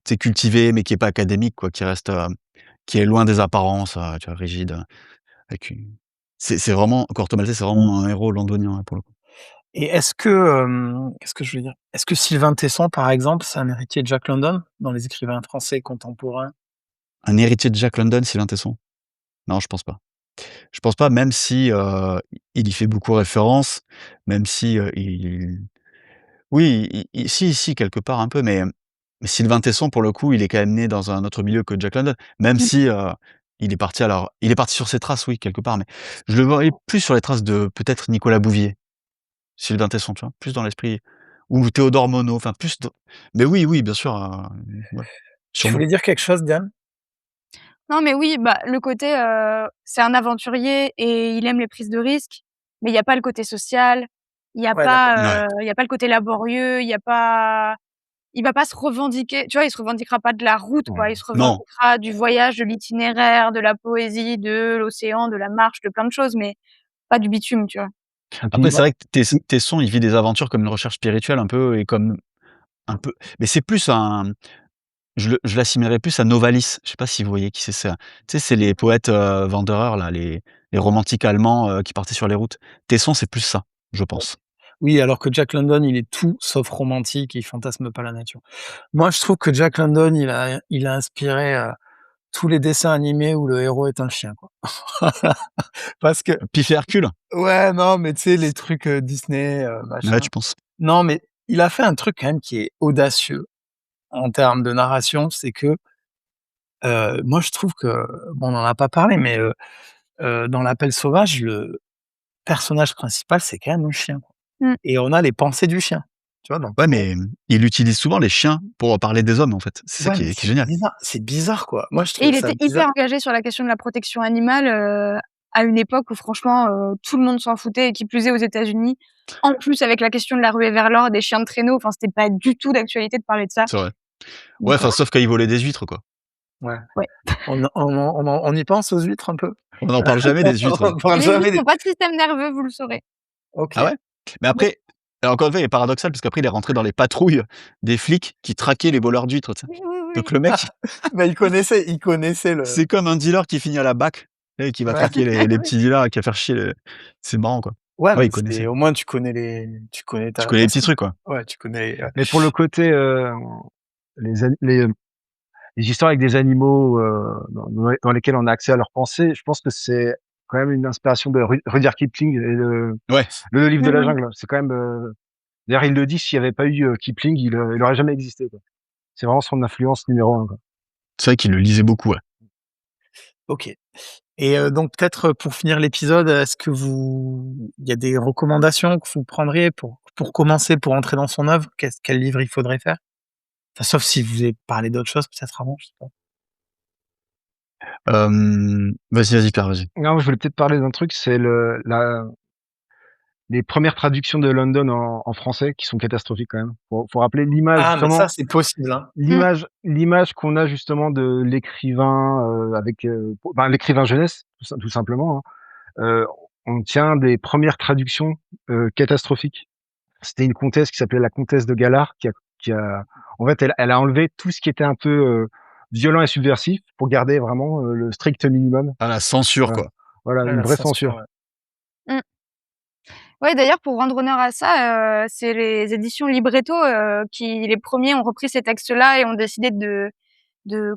sais, cultivé mais qui est pas académique quoi, qui reste, qui est loin des apparences, tu vois, rigide, avec une c'est vraiment Corto Maltese, c'est vraiment un héros londonien, ouais, pour le coup. et qu'est-ce que je veux dire? Est-ce que Sylvain Tesson, par exemple, c'est un héritier de Jack London dans les écrivains français contemporains? Un héritier de Jack London, Sylvain Tesson? Non, je pense pas. Je pense pas, même si, il y fait beaucoup référence, même si, il oui, i si, si, quelque part un peu, mais Sylvain Tesson, pour le coup, il est quand même né dans un autre milieu que Jack London, même Mmh. si, il est parti sur ses traces, oui, quelque part, mais je le voyais plus sur les traces de peut-être Nicolas Bouvier, Sylvain Tesson, tu vois? Plus dans l'esprit ou Théodore Monod, enfin plus dans mais oui, oui, bien sûr, ouais, Tu sûrement. voulais dire quelque chose, Diane? Non, mais oui, bah, le côté, c'est un aventurier et il aime les prises de risques, mais il y a pas le côté social, Ouais, d'accord. Ouais, il y a pas le côté laborieux, il va pas se revendiquer, tu vois? Il se revendiquera pas de la route, Ouais. quoi. Il se non. revendiquera du voyage, de l'itinéraire, de la poésie, de l'océan, de la marche, de plein de choses, mais pas du bitume, tu vois? Et Après, puis c'est vrai que Mmh. Tesson, il vit des aventures comme une recherche spirituelle un peu et comme un peu mais c'est plus un je l'assimilerais plus à Novalis. Je sais pas si vous voyez qui c'est? C'est un tu sais, c'est les poètes, wanderers là, les romantiques allemands, qui partaient sur les routes. Tesson, c'est plus ça, je pense. Oui, alors que Jack London, il est tout sauf romantique, il fantasme pas la nature. Moi, je trouve que Jack London, il a inspiré, tous les dessins animés où le héros est un chien, quoi. Parce que Pif et Hercule? ouais, non, mais tu sais, les trucs, Disney, Ouais, machin. tu penses? Non, mais il a fait un truc quand même qui est audacieux en termes de narration, c'est que, moi, je trouve que bon, on en a pas parlé, mais dans L'Appel sauvage, le personnage principal, c'est quand même un chien, quoi Mmh. et on a les pensées du chien, tu vois? Donc Ouais, mais il utilise souvent les chiens pour parler des hommes, en fait. C'est ça ouais, mais qui est génial. c'est bizarre, quoi. Moi, je Et trouve il ça était hyper bizarre. engagé sur la question de la protection animale, à une époque où franchement, tout le monde s'en foutait et qui plus est aux États-Unis. En plus avec la question de la ruée vers l'or, des chiens de traîneau, enfin c'était pas du tout d'actualité de parler de ça. C'est vrai. Ouais, Donc enfin, sauf quand il volait des huîtres, quoi. Ouais. ouais. On y pense aux huîtres un peu? On n'en parle jamais des huîtres. On parle Les jamais huîtres des ont pas de système nerveux, vous le saurez. Ah OK. ouais? Mais Ouais. après, encore une fois, il est paradoxal parce qu'après il est rentré dans les patrouilles des flics qui traquaient les voleurs d'huîtres, tu sais? Oui, oui, oui. Donc le mec, Bah, il connaissait le c'est comme un dealer qui finit à la BAC et qui va ouais. traquer les petits dealers et qui va faire chier les c'est marrant, quoi. Ouais, Ouais, mais il connaissait. c'est au moins tu connais Tu ta connais les petits cible. trucs, quoi. Ouais, tu connais, mais pour le côté, les an les histoires avec des animaux, dans lesquels on a accès à leurs pensées, je pense que c'est quand même une inspiration de Rudyard Kipling et Ouais, le livre de la Mmh. jungle. C'est quand même, d'ailleurs il le dit, s'il y avait pas eu, Kipling, il aurait jamais existé, quoi. C'est vraiment son influence numéro 1, quoi. c'est vrai qu'il le lisait beaucoup, ouais. OK et donc peut-être, pour finir l'épisode, est-ce que il y a des recommandations que vous prendriez pour commencer, pour entrer dans son œuvre? Quel livre il faudrait faire? Enfin, sauf si vous avez parlé d'autre chose peut-être avant, je sais pas. Vas-y, vas-y Pierre, vas-y. Non, je voulais peut-être parler d'un truc, c'est les premières traductions de London en français qui sont catastrophiques quand même. Faut rappeler l'image Ah, mais ça, justement, c'est possible, hein. Mmh. l'image qu'on a justement de l'écrivain avec l'écrivain jeunesse tout simplement. Hein. On tient des premières traductions catastrophiques. C'était une comtesse qui s'appelait la comtesse de Galard qui a en fait elle a enlevé tout ce qui était un peu violent et subversif pour garder vraiment le strict minimum. Ah, la censure, Voilà, quoi. voilà Ouais, une la vraie censure, censure. ouais. Mmh. Ouais, d'ailleurs, pour rendre honneur à ça, c'est les éditions Libretto, qui les premiers ont repris ces textes-là et ont décidé de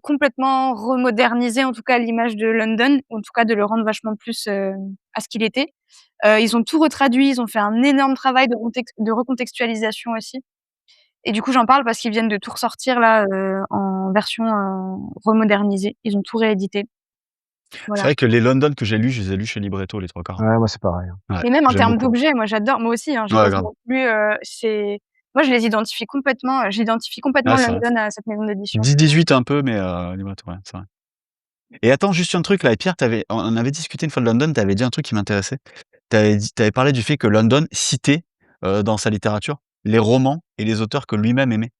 complètement remoderniser, en tout cas, l'image de London, ou en tout cas de le rendre vachement plus, à ce qu'il était. Ils ont tout retraduit, ils ont fait un énorme travail de recontextualisation aussi et du coup, j'en parle parce qu'ils viennent de tout ressortir là, en version, remodernisée. Ils ont tout réédité. C'est Voilà. vrai que les London que j'ai lus, je les ai lus chez Libretto, les 3/4. Ouais, moi c'est pareil. Hein. Ouais, Et même en j'aime termes beaucoup. d'objets, moi j'adore, moi aussi, hein, j'ai Ouais, pas grave. non plus, moi je les identifie complètement, j'identifie complètement Ouais, c'est vrai. London à cette maison d'édition. 10-18 un peu, mais Libretto, ouais, c'est vrai. Et attends, juste un truc là, et Pierre, on avait discuté une fois de London, tu avais dit un truc qui m'intéressait. Tu avais parlé du fait que London citait, dans sa littérature, les romans et les auteurs que lui-même aimait.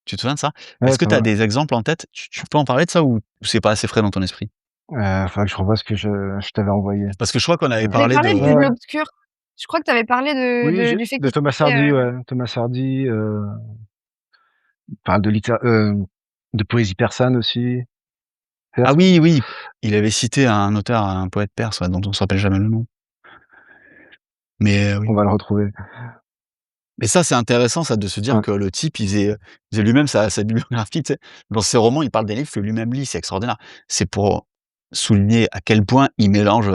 Tu te souviens de ça? Ouais, Est-ce que c'est tu as vrai. des exemples en tête? Tu peux en parler de ça ou c'est pas assez frais dans ton esprit? Faudrait que je revoie ce que je t'avais envoyé. Parce que je crois qu'on avait Tu avais parlé parlé de de Ouais. l'obscur. Je crois que tu avais parlé Oui, du fait de qu'il Thomas citait, Hardy, ouais. Thomas Hardy, il parle de poésie persane aussi. ah Perse. oui, oui, il avait cité un auteur, un poète perse, ouais, dont on se rappelle jamais le nom. Mais oui. On va le retrouver. Mais ça, c'est intéressant ça, de se dire Ouais. que le type, il faisait lui-même sa bibliographie, tu sais? Dans ses romans, il parle des livres que lui-même lit, c'est extraordinaire. C'est pour souligner à quel point il mélange,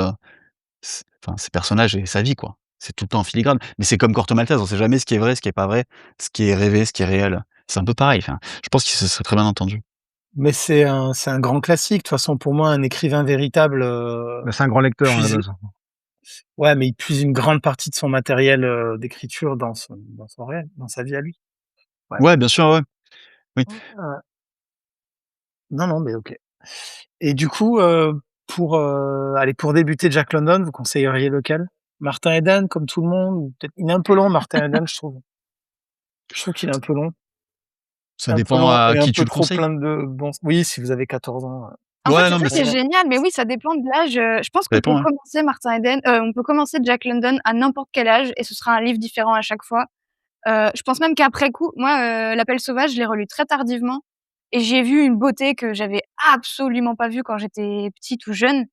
ses personnages et sa vie, quoi. C'est tout le temps en filigrane. Mais c'est comme Corto Maltese, on sait jamais ce qui est vrai, ce qui est pas vrai, ce qui est rêvé, ce qui est réel. C'est un peu pareil, enfin, je pense qu'il se serait très bien entendu. Mais c'est un grand classique. De toute façon, pour moi, un écrivain véritable, Bah, c'est un grand lecteur, hein, à la puise base. ouais, mais il puise une grande partie de son matériel, d'écriture dans son réel, dans sa vie à lui. Ouais. Ouais, bien sûr, ouais. Oui. Ouais. Non, non, mais OK. Et du coup, pour débuter Jack London, vous conseilleriez lequel? Martin Eden comme tout le monde ou peut-être il est un peu long Martin Eden, je trouve. Je trouve qu'il est un peu long. Ça Un peu dépend long à et un qui tu peu le trop conseilles. plein de bons oui, si vous avez 14 ans, En fait, Ouais, c'est non, ça mais qui est ça génial, mais oui, ça dépend de l'âge, je pense ça qu'on peut dépend, hein. commencer Martin Eden, on peut commencer Jack London à n'importe quel âge et ce sera un livre différent à chaque fois. Je pense même qu'après coup, moi, L'appel sauvage, je l'ai relu très tardivement et j'ai vu une beauté que j'avais absolument pas vue quand j'étais petite ou jeune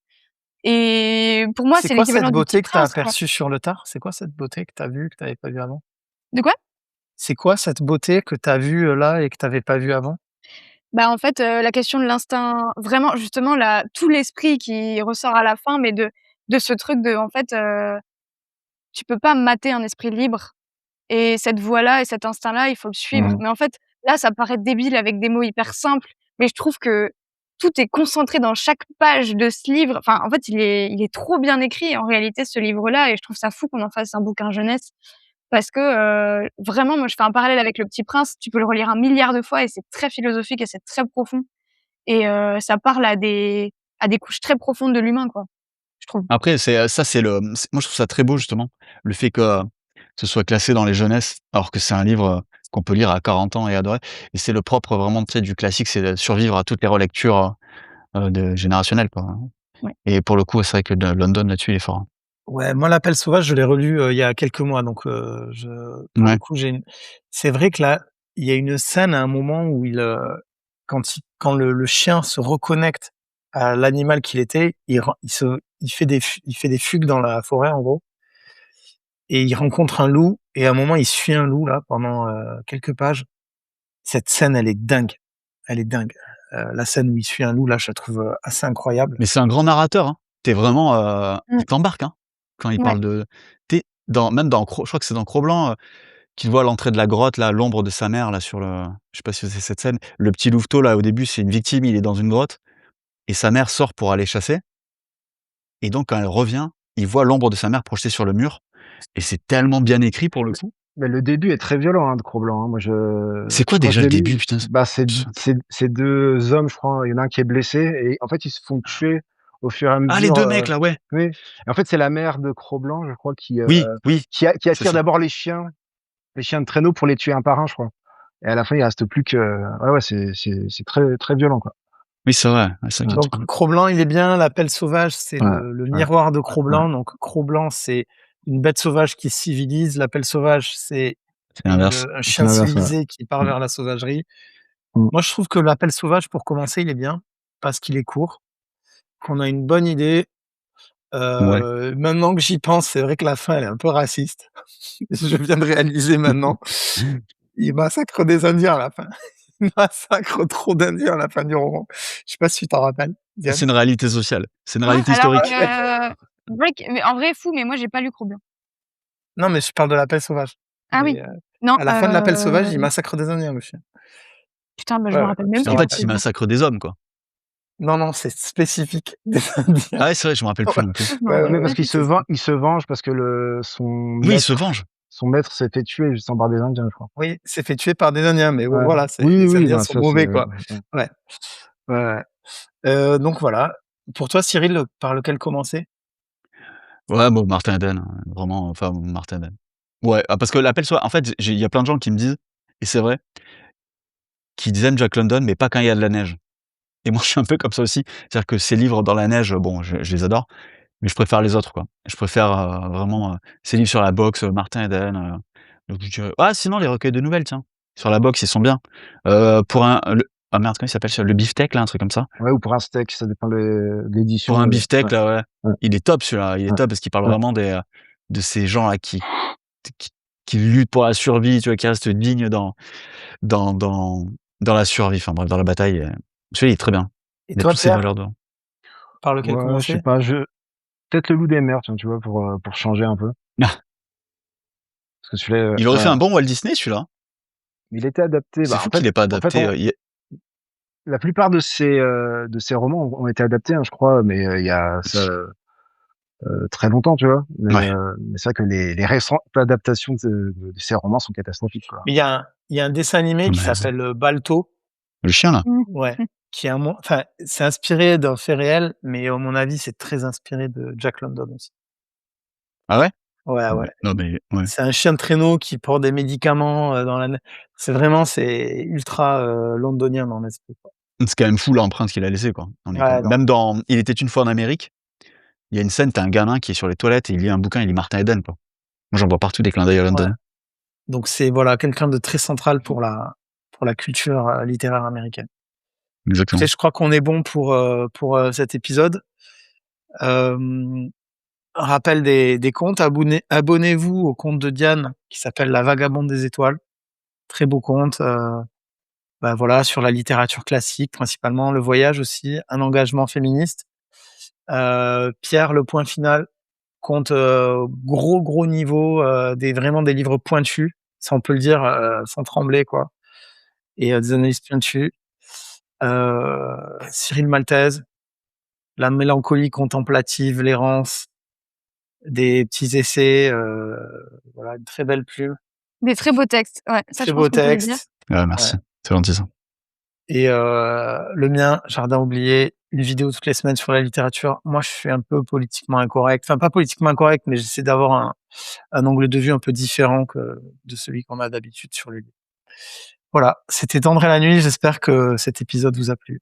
et pour moi, C'est c'est quoi cette l'équivalent du Petit beauté que tu as Prince, quoi. aperçue sur le tard? C'est quoi cette beauté que tu as vue, que tu avais pas vue avant? De quoi? C'est quoi cette beauté que tu as vue, là et que tu avais pas vue avant? Bah, en fait, la question de l'instinct vraiment justement là, tout l'esprit qui ressort à la fin, mais de ce truc de en fait, tu peux pas mater un esprit libre et cette voix-là et cet instinct-là, il faut le suivre. Mmh. Mais en fait, là, ça paraît débile avec des mots hyper simples, mais je trouve que tout est concentré dans chaque page de ce livre. Enfin, en fait, il est trop bien écrit en réalité ce livre-là et je trouve ça fou qu'on en fasse un bouquin jeunesse parce que, vraiment moi je fais un parallèle avec Le Petit Prince, tu peux le relire 1 000 000 de fois et c'est très philosophique et c'est très profond et ça parle à des couches très profondes de l'humain, quoi, je trouve. Après, c'est moi, je trouve ça très beau justement, le fait que, ce soit classé dans les jeunesses, alors que c'est un livre, qu'on peut lire à 40 ans et adorer. Et c'est le propre vraiment, tu sais, du classique, c'est de survivre à toutes les relectures, de générationnelles, quoi, hein. Ouais. Et pour le coup, c'est vrai que de London là-dessus, il est fort, hein. Ouais, moi, L'appel sauvage, je l'ai relu, il y a quelques mois, donc pour le Ouais. coup, c'est vrai que là, il y a une scène à un moment où quand le chien se reconnecte à l'animal qu'il était, il fait des fugues dans la forêt, en gros et il rencontre un loup et à un moment, il suit un loup là pendant, quelques pages. Cette scène, elle est dingue. Elle est dingue. La scène où il suit un loup là, je la trouve, assez incroyable. Mais c'est un grand narrateur, hein. Tu es vraiment, Mmh. il t'embarque, hein, quand il Ouais. parle de tu même dans je crois que c'est dans Cro-Blanc, qu'il voit à l'entrée de la grotte là, l'ombre de sa mère là sur le je sais pas si c'est cette scène. Le petit louveteau là, au début, c'est une victime, il est dans une grotte et sa mère sort pour aller chasser et donc quand elle revient, il voit l'ombre de sa mère projetée sur le mur et c'est tellement bien écrit pour le coup. Mais le début est très violent, hein, de Cro-Blanc, hein. Moi, C'est quoi quand déjà je le l'ai début? lu, Putain, bah, c'est 2 hommes, je crois, il y en a un qui est blessé et en fait, ils se font tuer au fur et à Ah, les mesure. 2 mecs là, ouais. Oui. Et en fait, c'est la mère de Cro-Blanc, je crois, Oui, oui, qui c'est attire ça. d'abord les chiens de traîneau pour les tuer un par un, je crois. Et à la fin, il reste plus que. Ouais, c'est très très violent, quoi. Oui, c'est vrai, ouais, c'est vrai qu'il y a un Donc truc. Cro-Blanc, il est bien. L'appel sauvage, c'est Ouais, le ouais, miroir de ouais. Cro-Blanc. Donc Cro-Blanc, c'est une bête sauvage qui se civilise. L'appel sauvage, c'est C'est l'inverse. un C'est chien l'inverse, ouais. civilisé qui part Mmh. vers la sauvagerie. Mmh. Moi, je trouve que l'appel sauvage, pour commencer, il est bien parce qu'il est court, qu'on a une bonne idée. Ouais. Maintenant que j'y pense, c'est vrai que la fin, elle est un peu raciste. Je viens de réaliser maintenant. Il massacre des Indiens à la fin. Il massacre trop d'Indiens à la fin du roman. Je sais pas si tu t'en rappelles, Diane? C'est une réalité sociale. C'est une Ah, réalité alors, historique. break mais en vrai fou, mais moi j'ai pas lu Cro-Blanc. Non, mais je parle de l'appel sauvage. Ah oui. Mais, Non, à la fin de l'appel sauvage, il massacre des Indiens, le chien. putain, bah, je Ouais, me ouais, rappelle même tu plus t'en En fait, pour te il rappelles. dire. massacre des hommes, quoi. Non, non, c'est spécifique des Indiens. Ah ouais, c'est vrai, je me rappelle plus Ouais, non plus. Je me Ouais, rappelle mais pas parce du tout. il se venge parce que Oui, il se venge. son maître s'est fait tuer justement par des Indiens, je crois. Oui, c'est fait tuer par des Indiens, mais Ouais. voilà, c'est Oui, les oui, Indiens ben sont ça c'est mauvais, quoi. ouais. Ouais, ouais, ouais. Donc voilà. Pour toi, Cyril, par lequel commencer? Ouais, bon, Martin Eden, vraiment, enfin, Martin Eden. Ouais, ah, parce que l'appel soit en fait, il y a plein de gens qui me disent et c'est vrai, qu'ils aiment Jack London, mais pas quand il y a de la neige et moi, je suis un peu comme ça aussi. C'est-à-dire que ces livres dans la neige, bon, je les adore, mais je préfère les autres, quoi. Je préfère, vraiment, ces livres sur la boxe, Martin Eden, donc je dirais ah sinon les recueils de nouvelles, tiens, sur la boxe, ils sont bien. Pour un le ah merde, comment il s'appelle celui-là? Le Beefsteak là, un truc comme ça? Ouais, ou pour un steak, ça dépend de Pour l'édition, un ouais, beefsteak là, ouais. ouais, Il est top celui-là, il est ouais, top parce qu'il parle ouais. vraiment de ces gens-là qui qui luttent pour la survie, tu vois? Qui restent dignes dans dans dans la survie, enfin bref, dans la bataille, celui-là il est très bien. Et Il a toi, toutes ces Pierre, valeurs dedans. par lequel Ouais, je sais commencer? pas, peut-être Le Loup des mers, tiens, tu vois, pour changer un peu. Ah, Parce que celui-là, il aurait ouais, fait un bon Walt Disney celui-là, hein. il était adapté, C'est bah, fou qu'il ait pas adapté, on il y a la plupart de ces romans ont été adaptés, hein, je crois, mais il y a ça, très longtemps, tu vois? ouais. Mais c'est vrai que les récentes adaptations de ces romans sont catastrophiques, quoi. Mais il y a un dessin animé Non qui mais s'appelle, Balto, le chien là? Mmh. ouais, qui est un enfin, c'est inspiré d'un fait réel, mais à mon avis, c'est très inspiré de Jack London aussi. Ah ouais? Ouais, Ouais, ouais. non mais ouais. C'est un chien de traîneau qui porte des médicaments, dans la c'est vraiment c'est ultra, londonien dans l'esprit, quoi. C'est quand même fou l'empreinte qu'il a laissée, quoi. On est quand Ouais, même non. même dans Il était une fois en Amérique, il y a une scène, tu as un gamin qui est sur les toilettes et il lit un bouquin, il lit Martin Eden, quoi. Moi j'en vois partout des clins d'œil à Ouais. London. Donc c'est voilà, quelqu'un de très central pour la culture, littéraire américaine. Écoutez, Exactement. je crois qu'on est bon pour, cet épisode. Hem, Rappel des comptes, abonnez-vous au compte de Diane qui s'appelle La Vagabonde des étoiles. Très beau compte, bah, voilà, sur la littérature classique principalement, le voyage aussi, un engagement féministe. Pierre, Le Point Final, compte, gros niveau, vraiment des livres pointus, ça on peut le dire, sans trembler, quoi, et des analyses pointues. Cyril Maltese, La mélancolie contemplative, l'errance, des petits essais, voilà, une très belle plume, Des très beaux textes, ouais, ça très je pense beau qu'on peut le dire. texte, Ouais, ouais, merci, c'est gentil ça. et le mien, Jardin oublié, une vidéo toutes les semaines sur la littérature. Moi, je suis un peu politiquement incorrect, enfin pas politiquement incorrect, mais j'essaie d'avoir un angle de vue un peu différent que de celui qu'on a d'habitude sur les livres. Voilà, c'était Tendre la nuit, j'espère que cet épisode vous a plu.